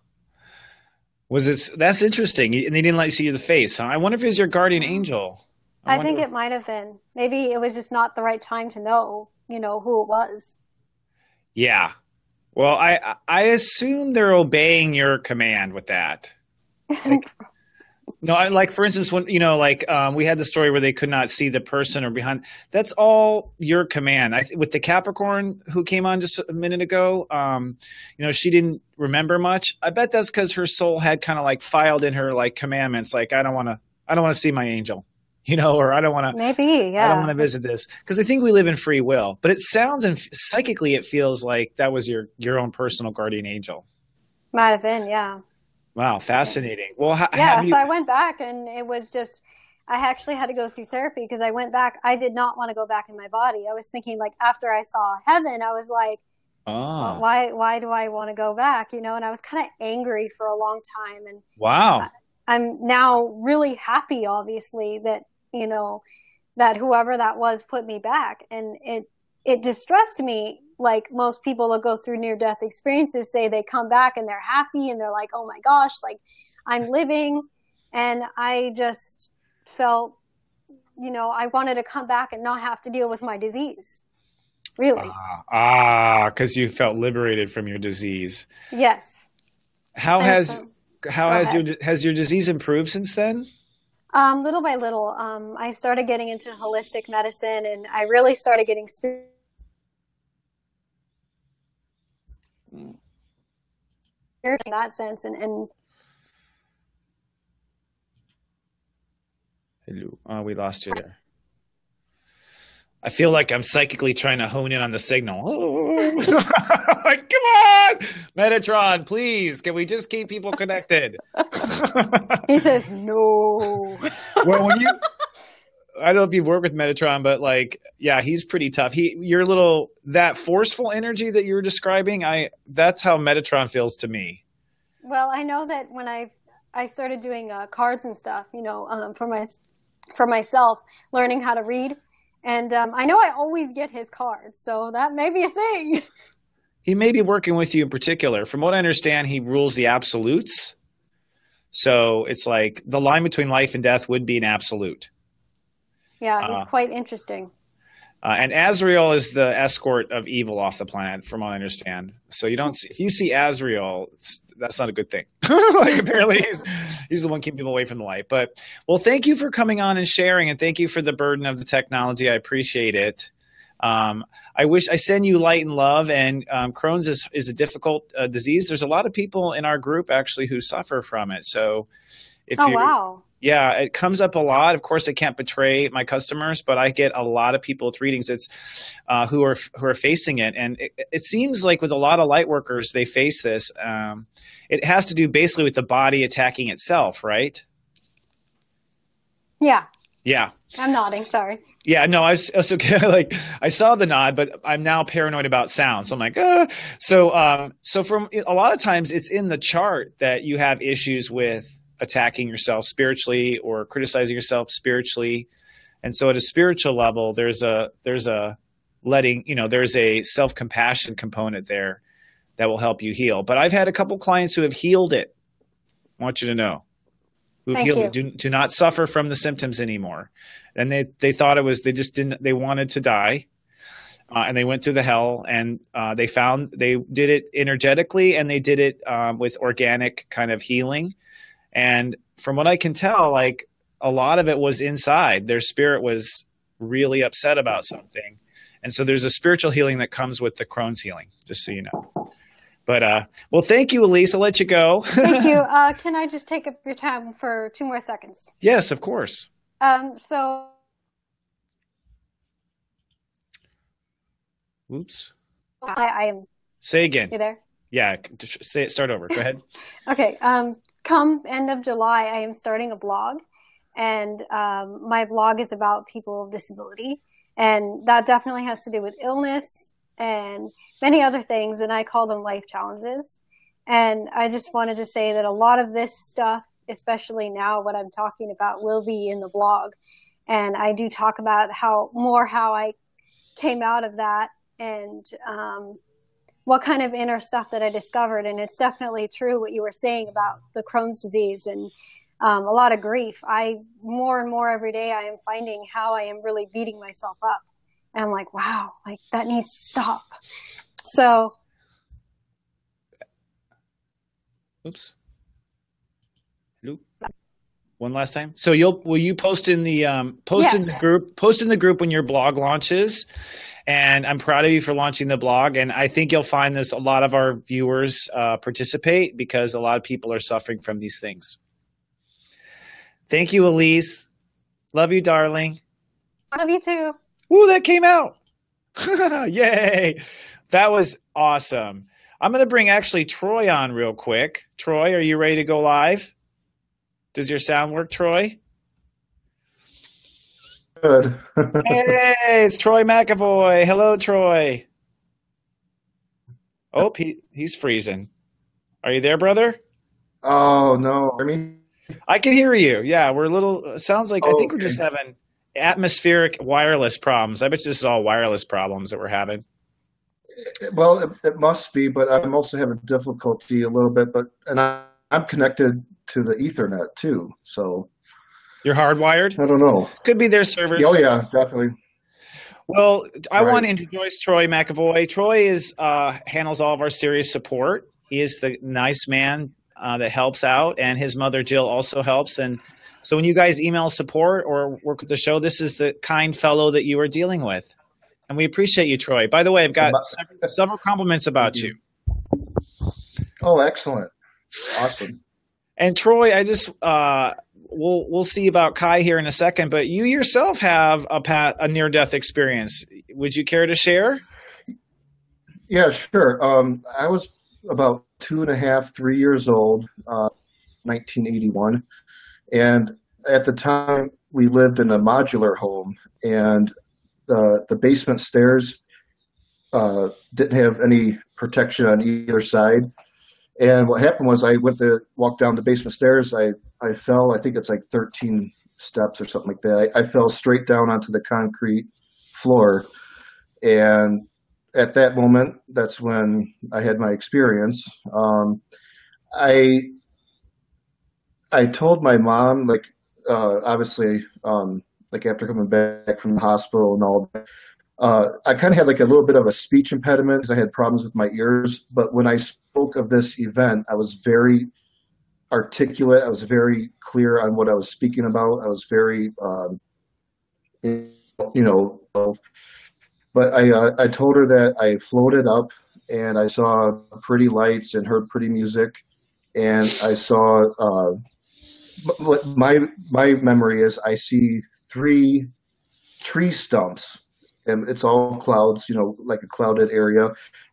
That's interesting. And they didn't let you see the face, huh? I wonder if it was your guardian angel. I think it might have been. Maybe it was just not the right time to know, who it was. Yeah. Well, I assume they're obeying your command with that. Like for instance, when we had the story where they could not see the person or behind. That's all your command. With the Capricorn who came on just a minute ago, she didn't remember much. I bet that's because her soul had kind of like filed in her like commandments, like I don't want to see my angel. Or I don't want to. Maybe, yeah. I don't want to visit this because I think we live in free will. But it sounds and psychically, it feels like that was your own personal guardian angel. Might have been, yeah. Wow, fascinating. Well, so I went back, and it was just I actually had to go through therapy because I went back. I did not want to go back in my body. I was thinking, like, after I saw heaven, I was like, well, why do I want to go back? And I was kind of angry for a long time. And wow, I'm now really happy, obviously, that that whoever that was put me back. And it distressed me, like most people that go through near-death experiences say they come back and they're happy and they're like, oh my gosh, like I'm living. And I just felt, I wanted to come back and not have to deal with my disease. Really. Because you felt liberated from your disease. Yes. Has your disease improved since then? Little by little, I started getting into holistic medicine, and I really started getting spiritual in that sense. And hello, we lost you there. I feel like I'm psychically trying to hone in on the signal. Like, come on, Metatron, please. Can we just keep people connected? He says no. Well, I don't know if you've worked with Metatron, but like, yeah, he's pretty tough. That forceful energy that you're describing, that's how Metatron feels to me. Well, I know that when I started doing cards and stuff, for myself, learning how to read, and I know I always get his cards, so that may be a thing. He may be working with you in particular. From what I understand, he rules the absolutes. So it's like the line between life and death would be an absolute. Yeah, he's quite interesting. And Azrael is the escort of evil off the planet, from what I understand. So if you see Azrael, that's not a good thing. Like apparently he's the one keeping people away from the light. But well, thank you for coming on and sharing, and thank you for the burden of the technology. I appreciate it. I wish I send you light and love. And Crohn's is a difficult disease. There's a lot of people in our group actually who suffer from it. So wow. Yeah, it comes up a lot. Of course, I can't betray my customers, but I get a lot of people with readings who are facing it. And it seems like with a lot of light workers, they face this. It has to do basically with the body attacking itself, right? Yeah. Yeah. I'm nodding. Sorry. Yeah, no, I was okay. Like I saw the nod, but I'm now paranoid about sound. So I'm like, So from a lot of times, it's in the chart that you have issues with attacking yourself spiritually or criticizing yourself spiritually. And so at a spiritual level, there's a self-compassion component there that will help you heal. But I've had a couple clients who have healed it. I want you to know. Who've healed it. Do not suffer from the symptoms anymore. And they thought they wanted to die. And they went through the hell, and they did it energetically, and they did it with organic kind of healing. And from what I can tell, like a lot of it was inside. Their spirit was really upset about something. And so there's a spiritual healing that comes with the Crohn's healing, just so you know. But, well, thank you, Elise. I'll let you go. Thank you. Can I just take up your time for 2 more seconds? Yes, of course. Oops. I am. Say again. You there? Yeah. Start over. Go ahead. Okay. Come end of July, I am starting a blog, and my blog is about people with disability, and that definitely has to do with illness and many other things, and I call them life challenges. And I just wanted to say that a lot of this stuff, especially now what I'm talking about, will be in the blog. And I do talk about how I came out of that and what kind of inner stuff that I discovered. And it's definitely true what you were saying about the Crohn's disease and a lot of grief. More and more every day, I am finding how I am really beating myself up. And I'm like, wow, like that needs to stop. So. Oops. Hello. One last time. So will you post in the post in the group when your blog launches? And I'm proud of you for launching the blog. And I think you'll find a lot of our viewers participate because a lot of people are suffering from these things. Thank you, Elise. Love you, darling. Love you too. Woo, that came out. Yay. That was awesome. I'm going to bring actually Troy on real quick. Troy, are you ready to go live? Does your sound work, Troy? Good. Hey, it's Troy McAvoy. Hello, Troy. Oh, he's freezing. Are you there, brother? Oh, no. I can hear you. Yeah, we're a little, it sounds like, I think we're just having atmospheric wireless problems. I bet this is all wireless problems that we're having. Well, it must be, but I'm also having difficulty a little bit. And I'm connected to the Ethernet too, so. You're hardwired? I don't know. Could be their servers. Oh, yeah, definitely. Well, I want to introduce Troy McAvoy. Troy handles all of our serious support. He is the nice man that helps out, and his mother, Jill, also helps. And so when you guys email support or work with the show, this is the kind fellow that you are dealing with. And we appreciate you, Troy. By the way, I've got several compliments about you. Oh, excellent. Awesome. And Troy, I just we'll see about Kai here in a second, but you yourself have a near-death experience. Would you care to share? Yeah, sure. I was about 2.5, 3 years old, 1981. And at the time, we lived in a modular home, and the basement stairs didn't have any protection on either side. And what happened was I went to walk down the basement stairs. I fell, I think it's like 13 steps or something like that. I fell straight down onto the concrete floor. And at that moment, that's when I had my experience. I I told my mom, like, obviously, like after coming back from the hospital and all that, I kind of had like a little bit of a speech impediment because I had problems with my ears. But when I spoke of this event, I was very articulate. I was very clear on what I was speaking about. I was very, you know, but I told her that I floated up and I saw pretty lights and heard pretty music, and I saw what my memory is. I see 3 tree stumps, and it's all clouds, you know, like a clouded area.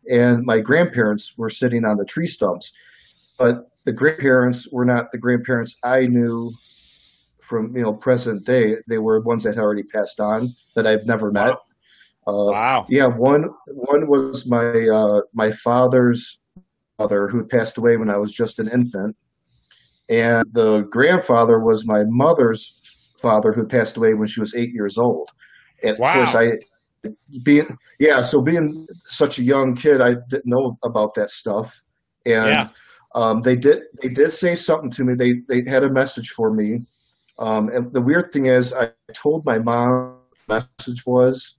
And my grandparents were sitting on the tree stumps, but the grandparents were not the grandparents I knew from, you know, present day. They were ones that had already passed on that I've never met. Wow. Yeah, one was my father's mother who had passed away when I was just an infant, and the grandfather was my mother's father who passed away when she was 8 years old. And of course, Wow. being such a young kid, I didn't know about that stuff, and Yeah. they did say something to me. They had a message for me, and the weird thing is, I told my mom what the message was.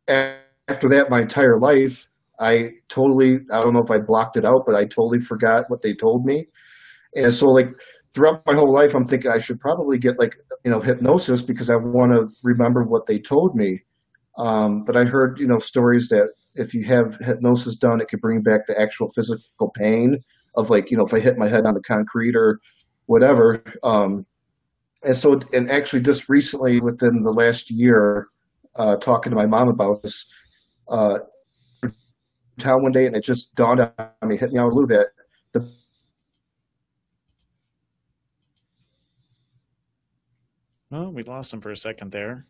After that, my entire life, I don't know if I blocked it out, but I totally forgot what they told me. And so, like, throughout my whole life, I'm thinking I should probably get, like, you know, hypnosis because I want to remember what they told me. But I heard, you know, stories that if you have hypnosis done, it could bring back the actual physical pain of, like, you know, if I hit my head on the concrete or whatever. And actually just recently, within the last year, talking to my mom about this, town one day, and it just dawned on me, hit me out a little bit. The Oh, we lost him for a second there.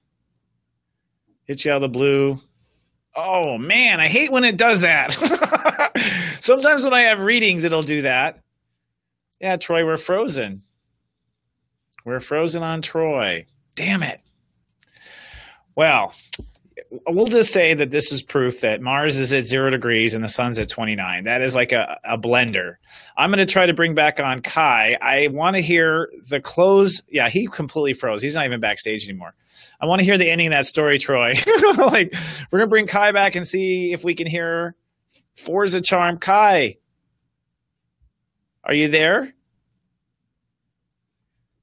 Hit you out of the blue. Oh, man, I hate when it does that. Sometimes when I have readings, it'll do that. Yeah, Troy, we're frozen. We're frozen on Troy. Damn it. Well, we'll just say that this is proof that Mars is at 0 degrees and the sun's at 29. That is like a blender. I'm going to try to bring back on Kai. I want to hear the close. Yeah, he completely froze. He's not even backstage anymore. I want to hear the ending of that story, Troy. Like, we're going to bring Kai back and see if we can hear Forza Charm. Kai, are you there?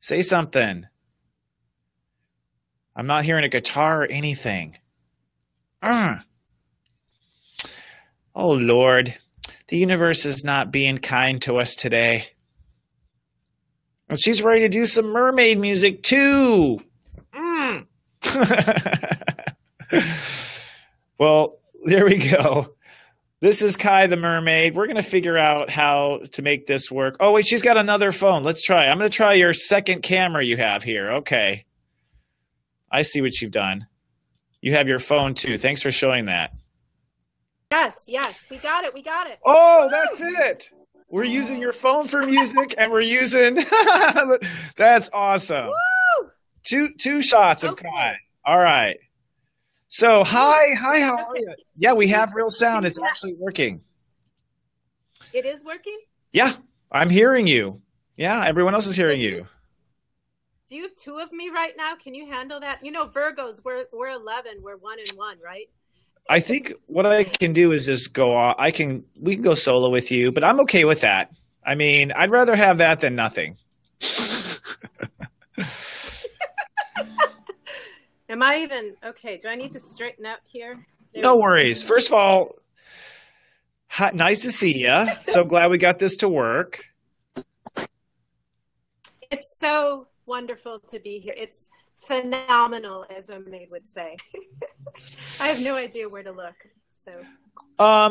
Say something. I'm not hearing a guitar or anything. Oh, Lord. The universe is not being kind to us today. And she's ready to do some mermaid music, too. Well, there we go. This is Kai the mermaid. We're going to figure out how to make this work. Oh, wait, she's got another phone. Let's try. I'm going to try your second camera you have here. Okay. I see what you've done. You have your phone, too. Thanks for showing that. Yes, we got it. Oh, that's it. We're using your phone for music, and we're using – that's awesome. Woo! Two shots of Kai. All right. So, hi, how are you? Yeah, we have real sound. It's actually working. It is working? Yeah, I'm hearing you. Yeah, everyone else is hearing you. Do you have 2 of me right now? Can you handle that? You know, Virgos, we're 11. We're 1 and 1, right? I think what I can do is just go off. We can go solo with you, but I'm okay with that. I mean, I'd rather have that than nothing. Am I even okay? Do I need to straighten up here? No worries. First of all, nice to see you. So glad we got this to work. It's so wonderful to be here. It's phenomenal, as a maid would say. I have no idea where to look. So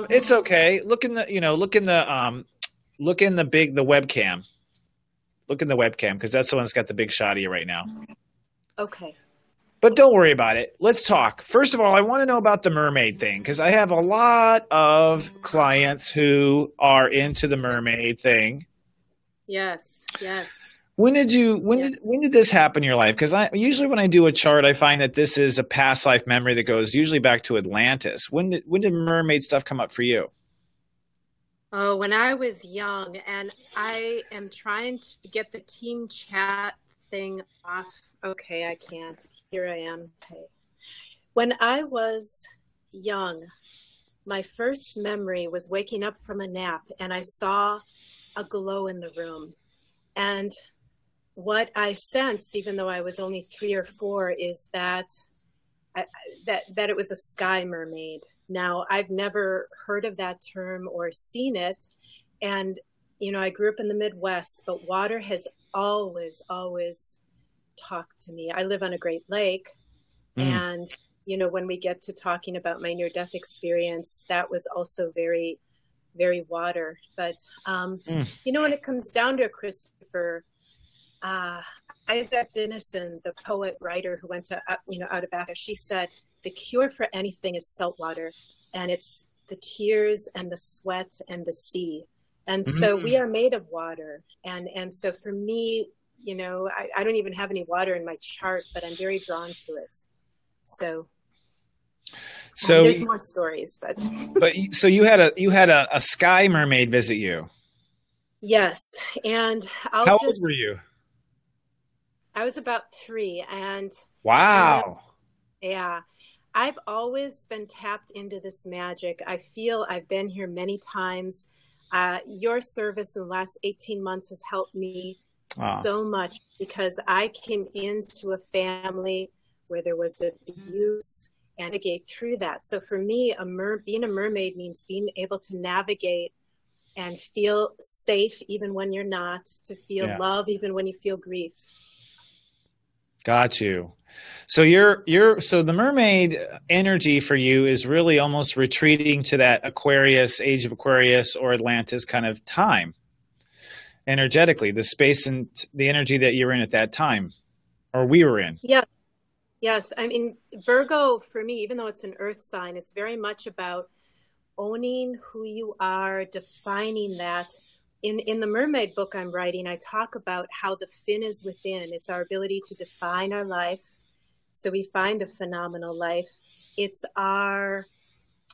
it's okay. Look in the webcam. Look in the webcam because that's the one that's got the big shot of you right now. Okay. But don't worry about it. Let's talk. First of all, I want to know about the mermaid thing because I have a lot of clients who are into the mermaid thing. Yes. Yes. When did this happen in your life? Because I usually when I do a chart, I find that this is a past life memory that goes usually back to Atlantis. When did mermaid stuff come up for you? Oh, when I was young, and I am trying to get the team chat thing off. Okay, I can't. Here I am. Okay. When I was young, my first memory was waking up from a nap and I saw a glow in the room. And what I sensed, even though I was only 3 or 4, is that that it was a sky mermaid. Now, I've never heard of that term or seen it. And, I grew up in the Midwest, but water has always, always talked to me. I live on a Great Lake. And, when we get to talking about my near-death experience, that was also very, very water. But, when it comes down to it, Christopher, Isaac Dinesen, the poet writer who went to out of Africa, she said the cure for anything is salt water, and it's the tears and the sweat and the sea. And so we are made of water, and so for me, I don't even have any water in my chart, but I'm very drawn to it. So there's more stories, but so you had a sky mermaid visit you. Yes, and how old were you? I was about 3, and wow. Yeah, I've always been tapped into this magic. I feel I've been here many times. Your service in the last 18 months has helped me so much because I came into a family where there was abuse and navigate through that. So for me, being a mermaid means being able to navigate and feel safe even when you're not, to feel love even when you feel grief. Got you. So so the mermaid energy for you is really almost retreating to that Aquarius, age of Aquarius or Atlantis kind of time. Energetically, the space and the energy that you're in at that time, or we were in. Yeah. Yes. I mean, Virgo for me, even though it's an earth sign, it's very much about owning who you are, defining that. In the mermaid book I'm writing, I talk about how the fin is within. It's our ability to define our life. So we find a phenomenal life. It's our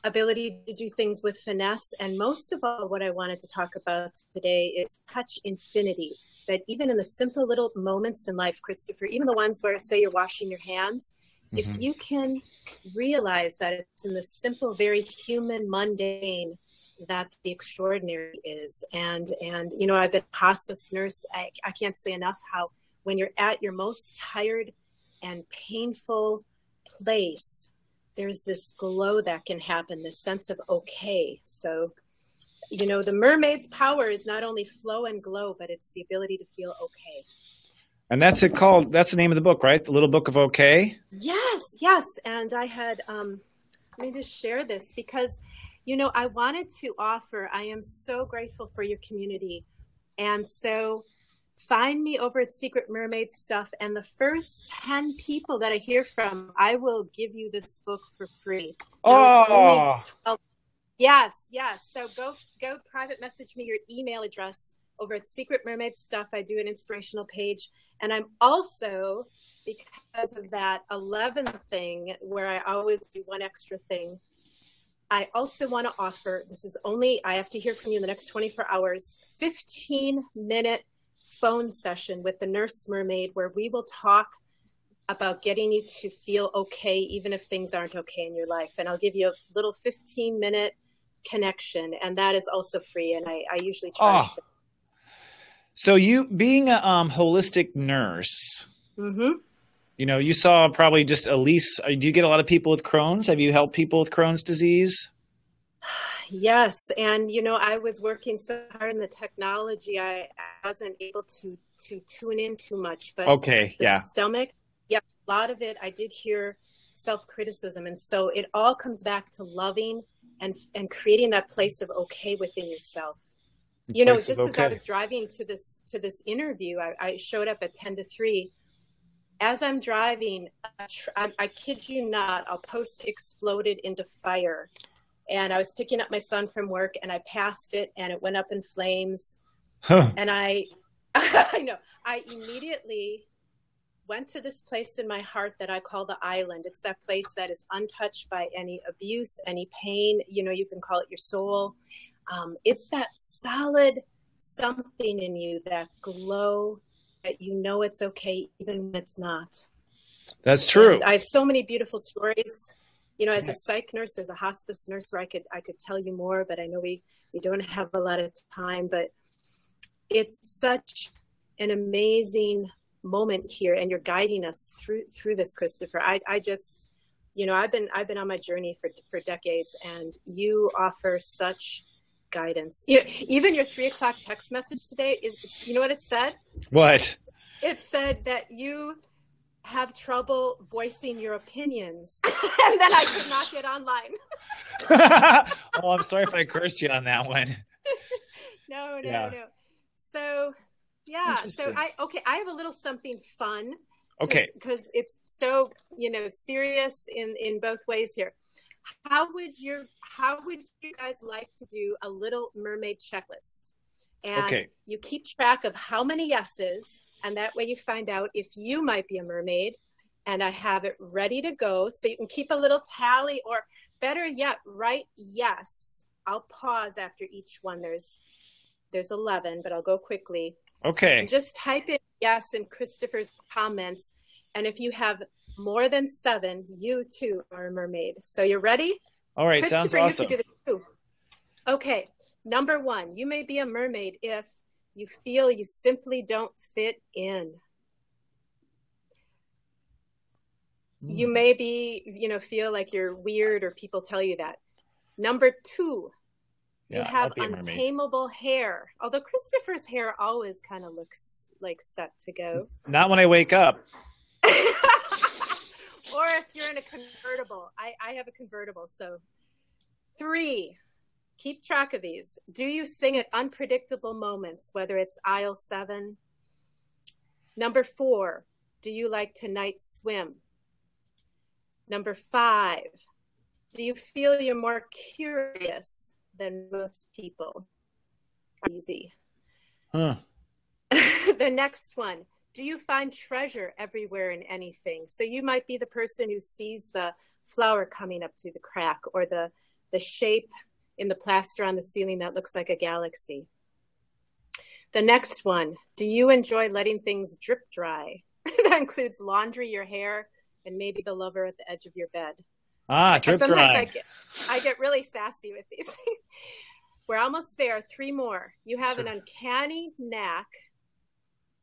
ability to do things with finesse. And most of all, what I wanted to talk about today is touch infinity. That even in the simple little moments in life, Christopher, even the ones where, say, you're washing your hands, if you can realize that it's in the simple, very human, mundane, that the extraordinary is. And I've been a hospice nurse. I can't say enough how when you're at your most tired and painful place, there's this glow that can happen, this sense of okay. So, the mermaid's power is not only flow and glow, but it's the ability to feel okay. And that's the name of the book, right? The Little Book of Okay? Yes. And I had, let me just share this because I wanted to offer, I am so grateful for your community. And so find me over at Secret Mermaid Stuff. And the first 10 people that I hear from, I will give you this book for free. Now, it's only 12. Yes. So go private message me your email address over at Secret Mermaid Stuff. I do an inspirational page. And I'm also, because of that 11th thing where I always do one extra thing, I also want to offer, I have to hear from you in the next 24 hours, 15-minute phone session with the Nurse Mermaid where we will talk about getting you to feel okay, even if things aren't okay in your life. And I'll give you a little 15-minute connection, and that is also free. And I usually charge. So you being a holistic nurse, you saw probably just Elise. Do you get a lot of people with Crohn's? Have you helped people with Crohn's disease? Yes. And, I was working so hard in the technology, I wasn't able to tune in too much. But the stomach, a lot of it, I did hear self-criticism. And so it all comes back to loving and creating that place of okay within yourself. Just as I was driving to this interview, I showed up at 10 to 3. as I'm driving, I kid you not, our post exploded into fire. And I was picking up my son from work, and I passed it, and it went up in flames. Huh. And I know, I immediately went to this place in my heart that I call the island. It's that place that is untouched by any abuse, any pain. You know, you can call it your soul. It's that solid something in you, that glow, that you know it's okay even when it's not. That's true. And I have so many beautiful stories, you know, as a psych nurse, as a hospice nurse, where I could tell you more, but I know we don't have a lot of time. But it's such an amazing moment here, and you're guiding us through this, Christopher. I just, you know, I've been on my journey for decades, and you offer such guidance. Even your 3 o'clock text message today is, you know what it said? What? It said that you have trouble voicing your opinions, and then I could not get online. Oh, I'm sorry if I cursed you on that one. No. So yeah, so I have a little something fun. Okay. Because it's so, you know, serious in both ways here. How would you guys like to do a little mermaid checklist? And you keep track of how many yeses, and that way you find out if you might be a mermaid. And I have it ready to go, so you can keep a little tally, or better yet, write yes. I'll pause after each one. There's 11, but I'll go quickly. Okay. And just type in yes in Christopher's comments. And if you have more than 7, you too are a mermaid. So you're ready? All right. Sounds awesome. You can do this too. Okay. Number 1, you may be a mermaid if you feel you simply don't fit in. You may be, you know, feel like you're weird, or people tell you that. Number 2, you have untamable hair. Although Christopher's hair always kind of looks like set to go. Not when I wake up. Or if you're in a convertible. I have a convertible. So 3, keep track of these. Do you sing at unpredictable moments, whether it's aisle 7? Number 4, do you like to night swim? Number 5, do you feel you're more curious than most people? Easy. Huh. The next one, do you find treasure everywhere in anything? So you might be the person who sees the flower coming up through the crack, or the shape in the plaster on the ceiling that looks like a galaxy. The next one, do you enjoy letting things drip dry? That includes laundry, your hair, and maybe the lover at the edge of your bed. Drip Sometimes dry. I get really sassy with these things. We're almost there. 3 more. You have an uncanny knack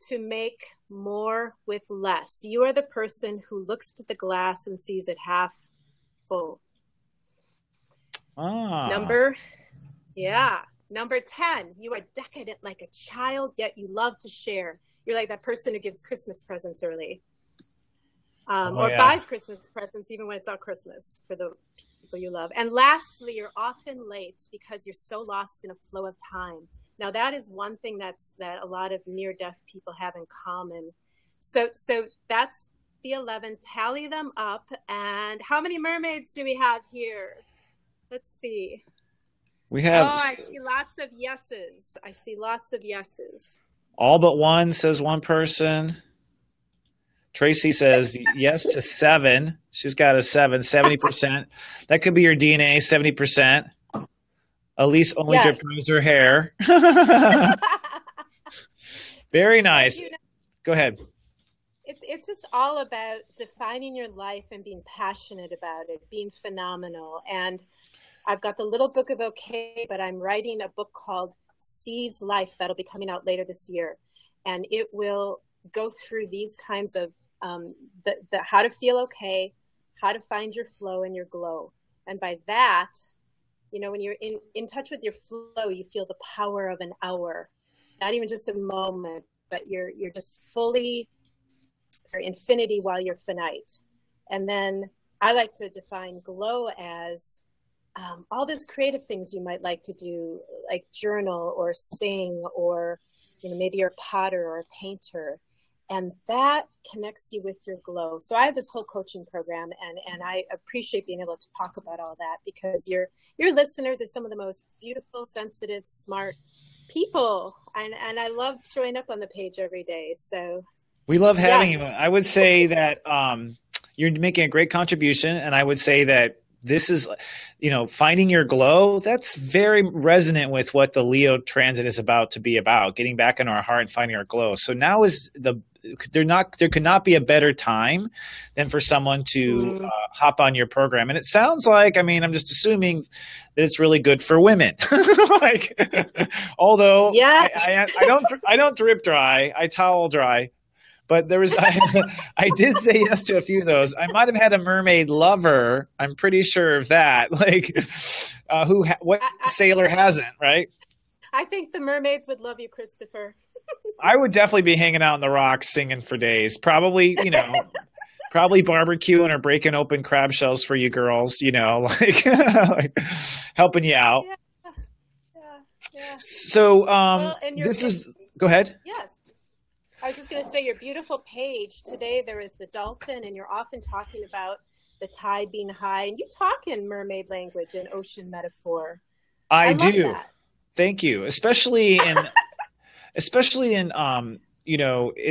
to make more with less. You are the person who looks at the glass and sees it half full. Number 10, you are decadent like a child, yet you love to share. You're like that person who gives Christmas presents early. Buys Christmas presents even when it's not Christmas for the people you love. And lastly, you're often late because you're so lost in a flow of time. Now that is one thing that a lot of near-death people have in common. So that's the 11. Tally them up. And how many mermaids do we have here? Let's see. We have. Oh, I see lots of yeses. All but one, says one person. Tracy says yes to 7. She's got a 7, 70%. That could be your DNA, 70%. Elise only drip dries her hair. Very nice. Go ahead. It's just all about defining your life and being passionate about it, being phenomenal. And I've got the little book of OK, but I'm writing a book called Seize Life that'll be coming out later this year. And it will go through these kinds of the how to feel okay, how to find your flow and your glow. And by that, you know, when you're in touch with your flow, you feel the power of an hour, not even just a moment, but you're just fully for infinity while you're finite. And then I like to define glow as all those creative things you might like to do, like journal or sing, or, you know, maybe you're a potter or a painter. And that connects you with your glow. So I have this whole coaching program, and I appreciate being able to talk about all that, because your listeners are some of the most beautiful, sensitive, smart people. And I love showing up on the page every day. So we love having you. yes. I would say that you're making a great contribution, and I would say that this is, finding your glow. That's very resonant with what the Leo transit is about to be about, getting back into our heart and finding our glow. So now is there could not be a better time than for someone to hop on your program. And it sounds like, I'm just assuming that it's really good for women. Although yes. I don't drip dry, I towel dry. But I did say yes to a few of those. I might have had a mermaid lover. I'm pretty sure of that. What sailor hasn't, right? I think the mermaids would love you, Christopher. I would definitely be hanging out on the rocks singing for days. Probably, probably barbecuing or breaking open crab shells for you girls, helping you out. Yeah. So go ahead. Yes. I was just going to say, your beautiful page today, there is the dolphin, and you're often talking about the tide being high, and you talk in mermaid language and ocean metaphor. I love do. That. Thank you. Especially in in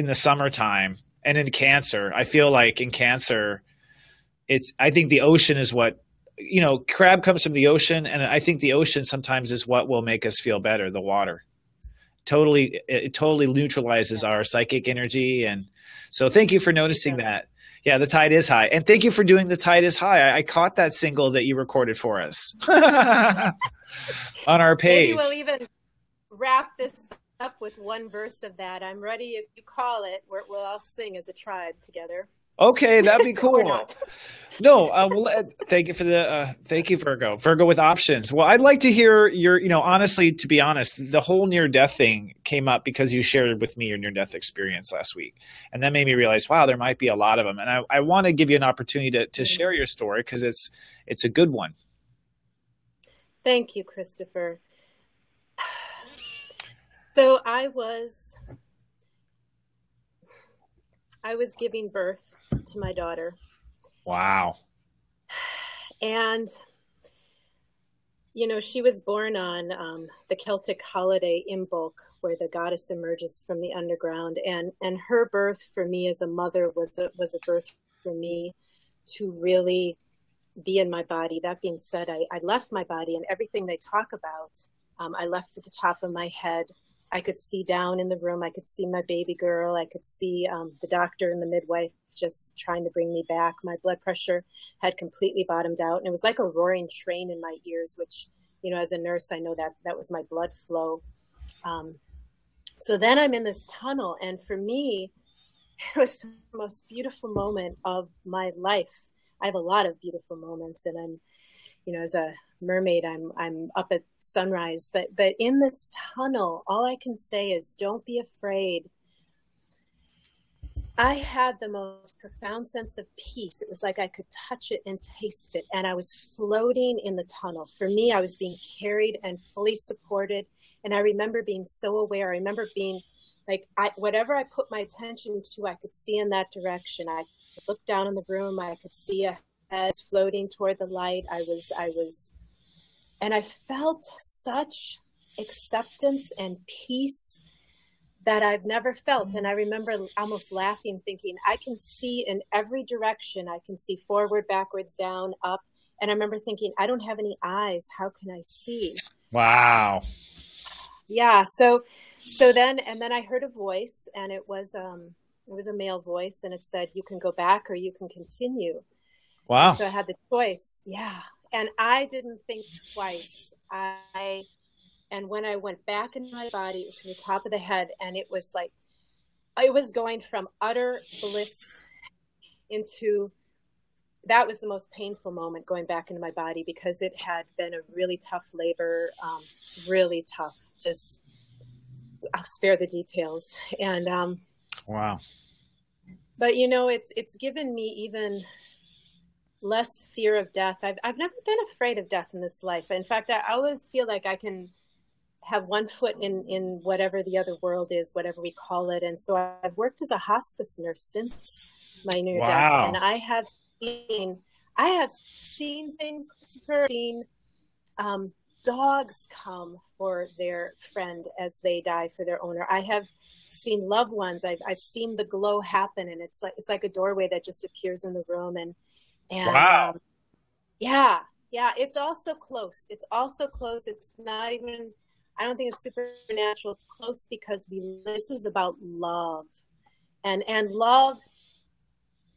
the summertime and in Cancer. I feel like in Cancer, I think the ocean is what, crab comes from the ocean, and I think the ocean sometimes is what will make us feel better, the water. It totally neutralizes our psychic energy. And so thank you for noticing that. Yeah, the tide is high. And thank you for doing The Tide is High. I caught that single that you recorded for us on our page. Maybe we'll even wrap this up with one verse of that. I'm ready if you call it. We'll all sing as a tribe together. Okay, that'd be cool. Or not. No, thank you thank you, Virgo. Virgo with options. Well, I'd like to hear your, honestly, to be honest, the whole near-death thing came up because you shared with me your near-death experience last week. And that made me realize, wow, there might be a lot of them. And I want to give you an opportunity to share your story, because it's a good one. Thank you, Christopher. So I was giving birth to my daughter. Wow. And, she was born on the Celtic holiday Imbolc, where the goddess emerges from the underground. And her birth for me as a mother was a birth for me to really be in my body. That being said, I left my body, and everything they talk about, I left at the top of my head. I could see down in the room. I could see my baby girl. I could see the doctor and the midwife just trying to bring me back. My blood pressure had completely bottomed out, and it was like a roaring train in my ears, which, as a nurse, I know that was my blood flow. So then I'm in this tunnel, and for me, it was the most beautiful moment of my life. I have a lot of beautiful moments, and I'm, as a mermaid, I'm up at sunrise, but in this tunnel, all I can say is, don't be afraid. I had the most profound sense of peace. It was like I could touch it and taste it, and I was floating in the tunnel. For me, I was being carried and fully supported, and I remember being so aware. I remember being like, whatever I put my attention to, I could see in that direction. I could look down in the room. I could see a head floating toward the light. I was, and I felt such acceptance and peace that I've never felt. And I remember almost laughing, thinking, I can see in every direction. I can see forward, backwards, down, up. And I remember thinking, I don't have any eyes. How can I see? Wow. Yeah. So then I heard a voice, and it was a male voice, and it said, you can go back or you can continue. Wow. And so I had the choice. Yeah. And I didn't think twice. And when I went back into my body, it was to the top of the head, and it was like, I was going from utter bliss into, that was the most painful moment, going back into my body, because it had been a really tough labor, really tough. Just, I'll spare the details. And wow. But it's given me even less fear of death. I've never been afraid of death in this life. In fact, I always feel like I can have one foot in whatever the other world is, whatever we call it. And so I've worked as a hospice nurse since my near death, Wow. and I have seen things, Christopher, seen dogs come for their friend as they die for their owner. I have seen loved ones. I've seen the glow happen, and it's like a doorway that just appears in the room. And Wow. Yeah, it's also close. It's also close. It's not even, I don't think it's supernatural. It's close because this is about love, and love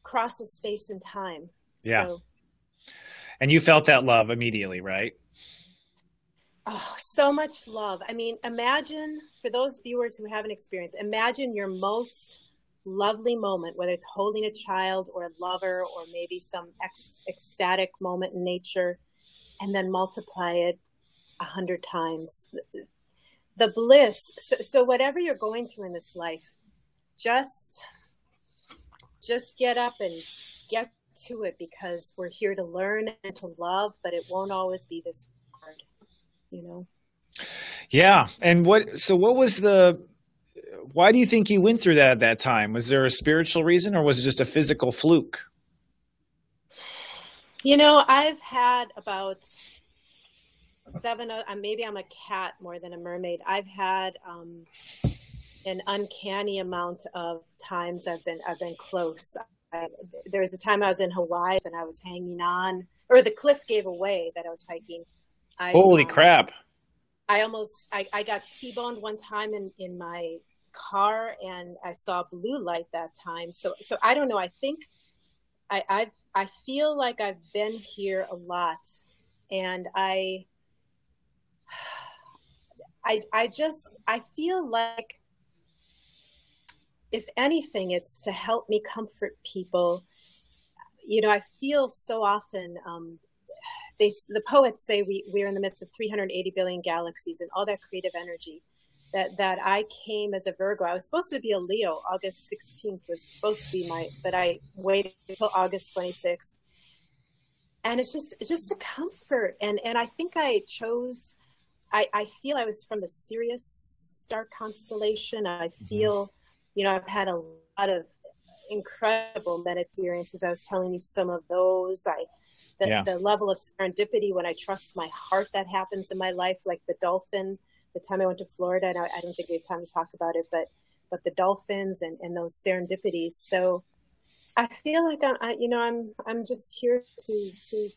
crosses space and time. Yeah. So, And you felt that love immediately, right? oh, so much love. I mean, imagine, for those viewers who haven't experienced, imagine your most lovely moment, whether it's holding a child or a lover or maybe some ecstatic moment in nature, and then multiply it 100 times. The bliss. So whatever you're going through in this life, just get up and get to it, because we're here to learn and to love, but it won't always be this hard, you know? Yeah. And why do you think you went through that at that time? Was there a spiritual reason, or was it just a physical fluke? You know, I've had about maybe I'm a cat more than a mermaid. I've had an uncanny amount of times I've been close. There was a time I was in Hawaii and I was hanging on, or the cliff gave away that I was hiking. Holy crap. I got T-boned one time in my car, and I saw blue light that time. So I don't know. I think I feel like I've been here a lot, and I feel like, if anything, it's to help me comfort people. You know, I feel so often, the poets say we're in the midst of 380 billion galaxies and all that creative energy. That I came as a Virgo. I was supposed to be a Leo. August 16th was supposed to be but I waited until August 26th. And it's just a comfort. And I think I feel I was from the Sirius star constellation. I feel, you know, I've had a lot of incredible meta experiences. I was telling you some of those. The level of serendipity when I trust my heart that happens in my life, like the dolphin. The time I went to Florida, and I don't think we have time to talk about it, but the dolphins and those serendipities. So I feel like I'm just here to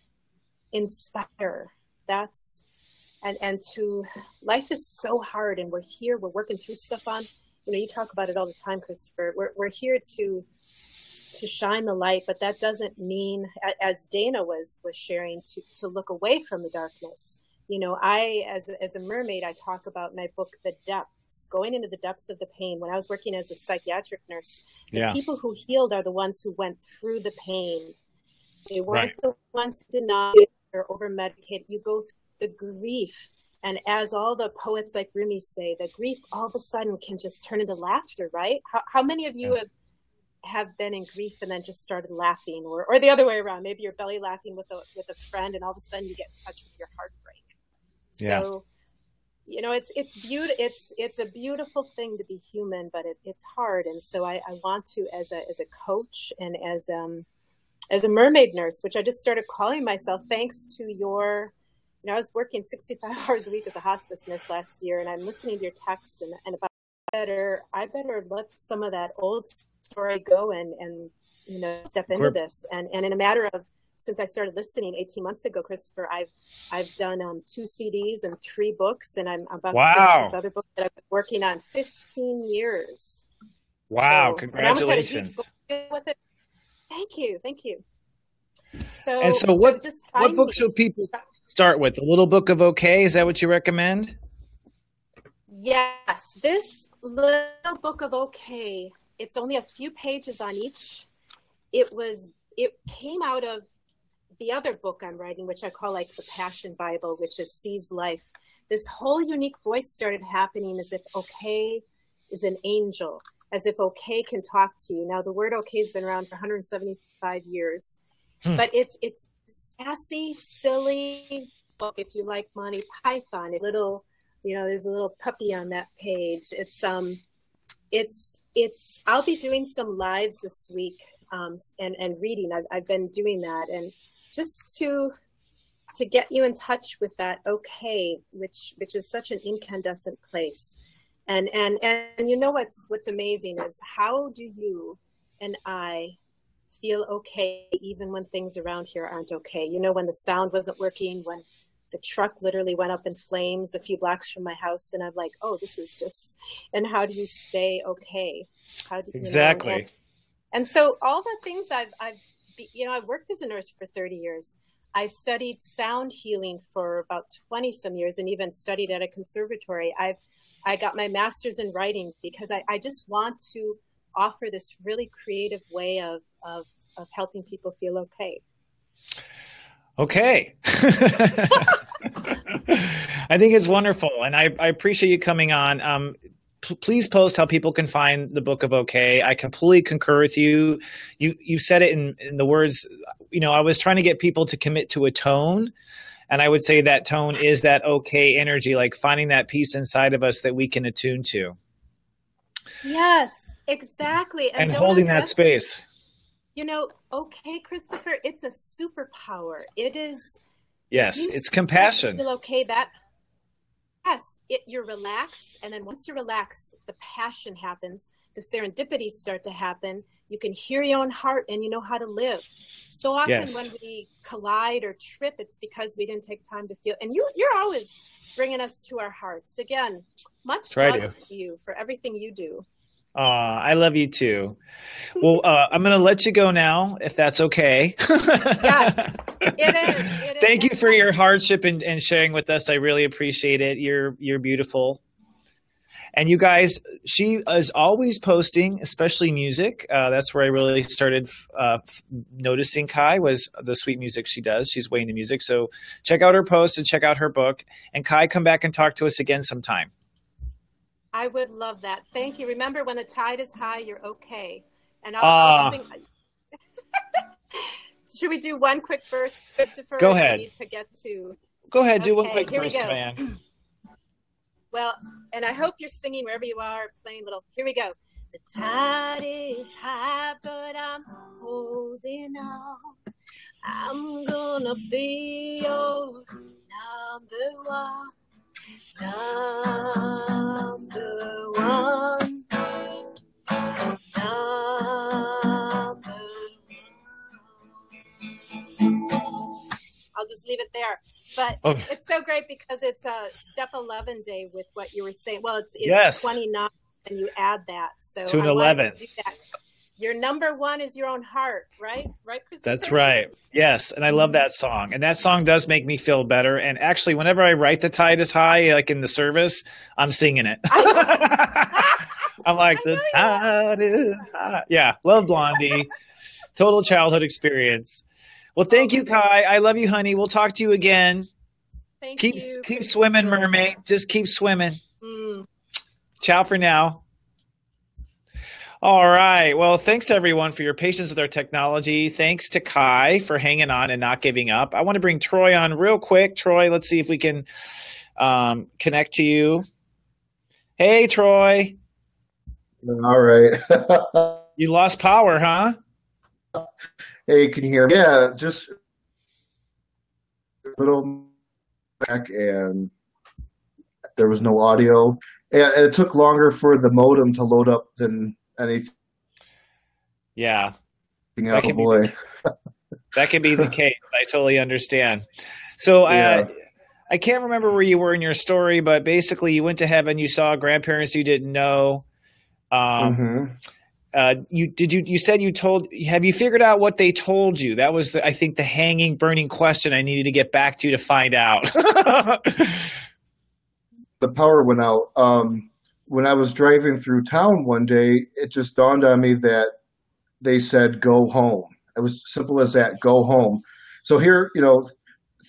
inspire. And to, life is so hard, and we're working through stuff on, you know, you talk about it all the time, Christopher. We're here to shine the light, but that doesn't mean, as Dana was sharing, to look away from the darkness. You know, as a mermaid, I talk about in my book, the depths, going into the depths of the pain. When I was working as a psychiatric nurse, the people who healed are the ones who went through the pain. They weren't the ones who denied it or over-medicated. You go through the grief. And as all the poets like Rumi say, the grief all of a sudden can just turn into laughter, right? How many of you have been in grief and then just started laughing, or the other way around? Maybe you're belly laughing with a friend, and all of a sudden you get in touch with your heartbreak. So, you know, it's a beautiful thing to be human, but it's hard. And so I want to, as a coach and as a mermaid nurse, which I just started calling myself, thanks to your, you know, I was working 65 hours a week as a hospice nurse last year, and I'm listening to your texts, and if I better let some of that old story go and you know, step into this. And in a matter of, since I started listening 18 months ago, Christopher, I've done 2 CDs and 3 books, and I'm about to finish this other book that I've been working on 15 years. Wow! So, congratulations. With it. Thank you. So what what book should people start with? The Little Book of Okay? Is that what you recommend? Yes, this Little Book of Okay. It's only a few pages on each. It came out of the other book I'm writing, which I call like the Passion Bible, which is C's life. This whole unique voice started happening as if okay is an angel, as if okay can talk to you. Now, the word okay has been around for 175 years, but it's sassy, silly book. If you like Monty Python, a little there's a little puppy on that page. I'll be doing some lives this week, and reading. I've been doing that, and just to get you in touch with that okay, which is such an incandescent place. And you know what's amazing is, how do you and I feel okay even when things around here aren't okay? When the sound wasn't working, when the truck literally went up in flames a few blocks from my house, and I'm like, oh, this is just, and how do you stay okay? How do Exactly. And so all the things I've worked as a nurse for 30 years. I studied sound healing for about 20 some years, and even studied at a conservatory. I got my master's in writing because I just want to offer this really creative way of helping people feel okay. Okay. I think it's wonderful. And I appreciate you coming on. Please post how people can find the book of okay. I completely concur with you. You said it in the words, I was trying to get people to commit to a tone. And I would say that tone is that okay energy, like finding that peace inside of us that we can attune to. Yes, exactly. And holding that space. Okay, Christopher, it's a superpower. It is. Yes, it's compassion. Feel okay. Yes, you're relaxed, and then once you're relaxed, the passion happens. The serendipities start to happen. You can hear your own heart, and you know how to live. So often when we collide or trip, it's because we didn't take time to feel. And you're always bringing us to our hearts. Again, much love to you for everything you do. I love you too. Well, I'm going to let you go now, if that's okay. Yes, it is. Thank you for your hardship and sharing with us. I really appreciate it. You're beautiful. And you guys, she is always posting, especially music. That's where I really started noticing Kai, was the sweet music she does. She's way into music. So check out her posts and check out her book. And Kai, come back and talk to us again sometime. I would love that. Thank you. Remember, when the tide is high, you're okay. And I'll sing. Should we do one quick verse, Christopher? Go ahead. We need to get to. Go ahead. Do Okay, one quick here verse, we go. man. Well, and I hope you're singing wherever you are, playing little. Here we go. The tide is high, but I'm holding on. I'm gonna be your number one. Number one. I'll just leave it there. But It's so great because it's a step 11 day with what you were saying. Well, it's 29 and you add that. So to an 11. To do that. Your number one is your own heart, right? Right, Christopher? That's right. Yes. And I love that song. And that song does make me feel better. And actually, whenever I write The Tide is High, like in the service, I'm singing it. I'm like, the tide is high. Yeah. Love Blondie. Total childhood experience. Well, thank you, Kai. I love you, honey. We'll talk to you again. Thank you. Keep swimming, mermaid. Just keep swimming. Ciao for now. All right. Well, thanks everyone for your patience with our technology. Thanks to Kai for hanging on and not giving up. I want to bring Troy on real quick. Troy, let's see if we can connect to you. Hey, Troy. All right. You lost power, huh? Hey, can you hear me? Yeah, just a little back, and there was no audio. And it took longer for the modem to load up than anything. Yeah. That can be the case. I totally understand. So I can't remember where you were in your story, but basically you went to heaven, you saw grandparents you didn't know. You said have you figured out what they told you? That was I think the hanging, burning question I needed to get back to find out. The power went out. When I was driving through town one day, it just dawned on me that they said, go home. It was simple as that, go home. So here,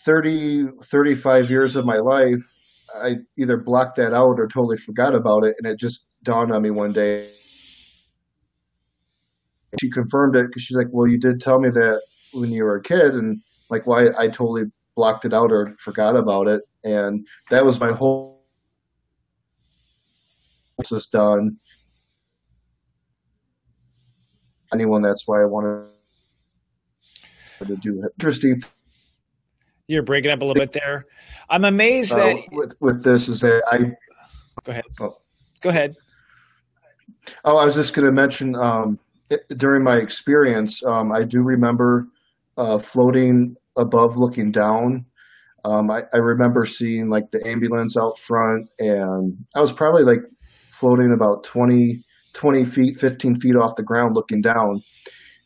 35 years of my life, I either blocked that out or totally forgot about it. And it just dawned on me one day. She confirmed it because she's like, well, you did tell me that when you were a kid, and like, why I totally blocked it out or forgot about it. And that was my whole this is done. Anyone, that's why I wanted to do it. Interesting. You're breaking up a little bit there. I'm amazed that with this is that go ahead. Oh, Go ahead. I was just going to mention during my experience, I do remember floating above, looking down. I remember seeing like the ambulance out front, and I was probably like floating about 20 feet, 15 feet off the ground, looking down.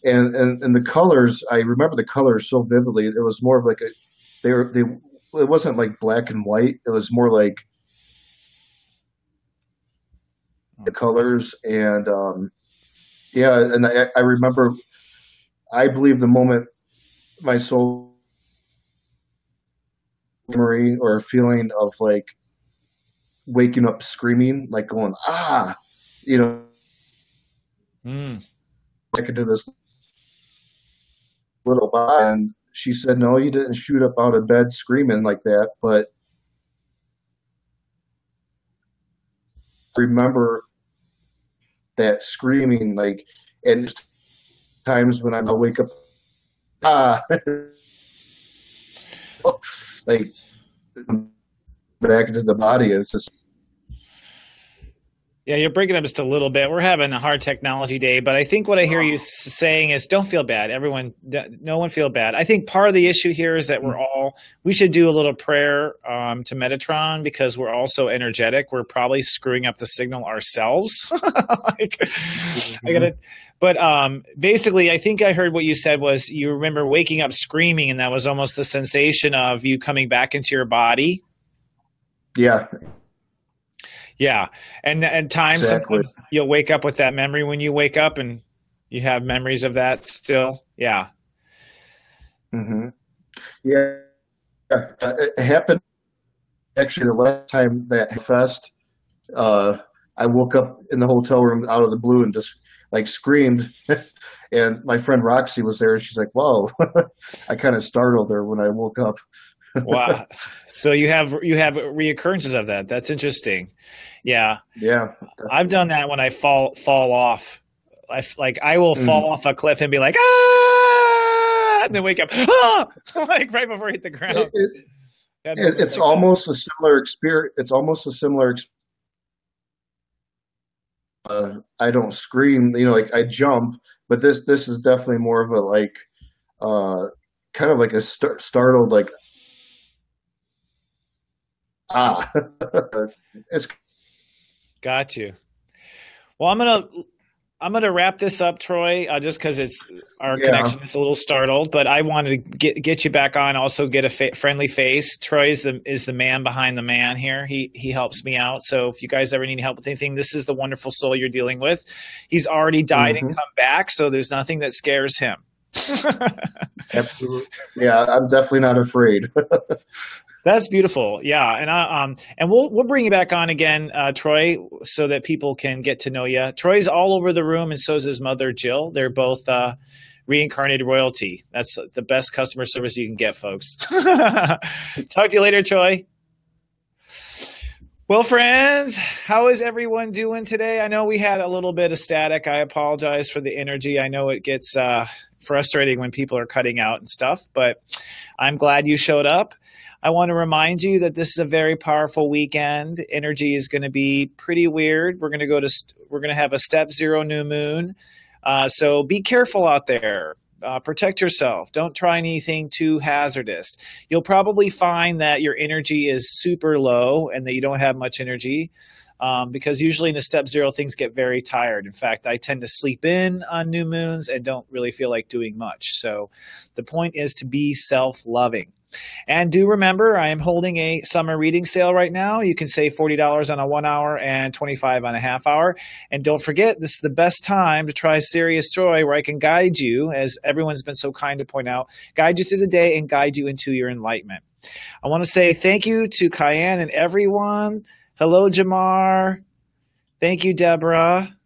And the colors, I remember the colors so vividly. It was more of like it wasn't like black and white. It was more like the colors, and yeah, and I remember, I believe the moment my soul memory or feeling of like waking up screaming, like going, you know, back into this little body. And she said, no, you didn't shoot up out of bed screaming like that. But remember that screaming, like, and times when I'll wake up, like back into the body. It's just. Yeah, you're breaking up just a little bit. We're having a hard technology day, but I think what I hear you saying is don't feel bad. No one feel bad. I think part of the issue here is that we should do a little prayer to Metatron, because we're also energetic. We're probably screwing up the signal ourselves. Basically, I think I heard what you said was you remember waking up screaming, and that was almost the sensation of you coming back into your body. Yeah. Yeah. And times exactly. Sometimes you'll wake up with that memory when you wake up, and you have memories of that still. Yeah. Mm-hmm. Yeah. It happened actually the last time that fest. I woke up in the hotel room out of the blue and just like screamed. And my friend Roxy was there, and she's like, "Whoa." I kind of startled her when I woke up. Wow. So you have reoccurrences of that. That's interesting. Yeah. Yeah. I've done that when I fall off. I will fall off a cliff and be like, and then wake up, like right before I hit the ground. It's almost a similar experience. It's almost a similar experience. I don't scream, like I jump, but this is definitely more of a like, kind of like a startled, like, it's got you. Well, I'm gonna wrap this up, Troy, just because it's our connection is a little startled. But I wanted to get you back on. Also, get a friendly face. Troy is the man behind the man here. He helps me out. So if you guys ever need help with anything, this is the wonderful soul you're dealing with. He's already died and come back, so there's nothing that scares him. Absolutely. Yeah, I'm definitely not afraid. That's beautiful. Yeah. And we'll bring you back on again, Troy, so that people can get to know you. Troy's all over the room, and so is his mother, Jill. They're both reincarnated royalty. That's the best customer service you can get, folks. Talk to you later, Troy. Well, friends, how is everyone doing today? I know we had a little bit of static. I apologize for the energy. I know it gets frustrating when people are cutting out and stuff, but I'm glad you showed up. I want to remind you that this is a very powerful weekend. Energy is going to be pretty weird. We're going to have a step 0 new moon. So be careful out there. Protect yourself. Don't try anything too hazardous. You'll probably find that your energy is super low and that you don't have much energy, because usually in a step 0, things get very tired. In fact, I tend to sleep in on new moons and don't really feel like doing much. So the point is to be self-loving. And do remember, I am holding a summer reading sale right now. You can save $40 on a 1 hour and $25 on a half hour. And don't forget, this is the best time to try Serious Joy, where I can guide you, as everyone's been so kind to point out, guide you through the day and guide you into your enlightenment. I want to say thank you to Cayenne and everyone. Hello, Jamar. Thank you, Deborah.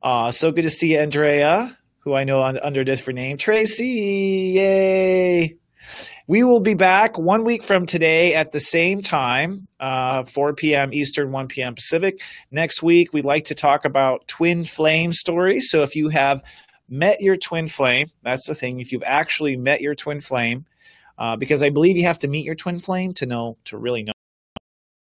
So good to see you, Andrea, who I know under a different name. Tracy, yay. We will be back 1 week from today at the same time, 4 p.m. Eastern, 1 p.m. Pacific. Next week, we'd like to talk about twin flame stories. So if you have met your twin flame, that's the thing. If you've actually met your twin flame, because I believe you have to meet your twin flame to really know.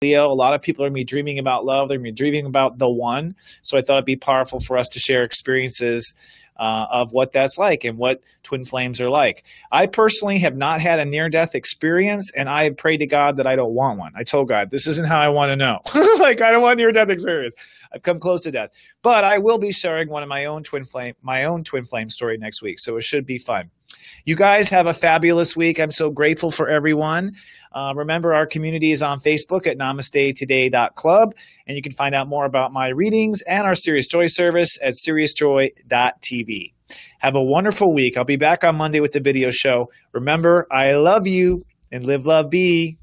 Leo, a lot of people are going to be dreaming about love. They're going to be dreaming about the one. So I thought it'd be powerful for us to share experiences of what that's like and what twin flames are like. I personally have not had a near-death experience, and I prayed to God that I don't want one. I told God, this isn't how I want to know. Like, I don't want a near-death experience. I've come close to death. But I will be sharing one of my own twin flame story next week, so it should be fun. You guys have a fabulous week. I'm so grateful for everyone. Remember, our community is on Facebook at namastetoday.club, and you can find out more about my readings and our Serious Joy service at seriousjoy.tv. Have a wonderful week. I'll be back on Monday with the video show. Remember, I love you, and live, love, be.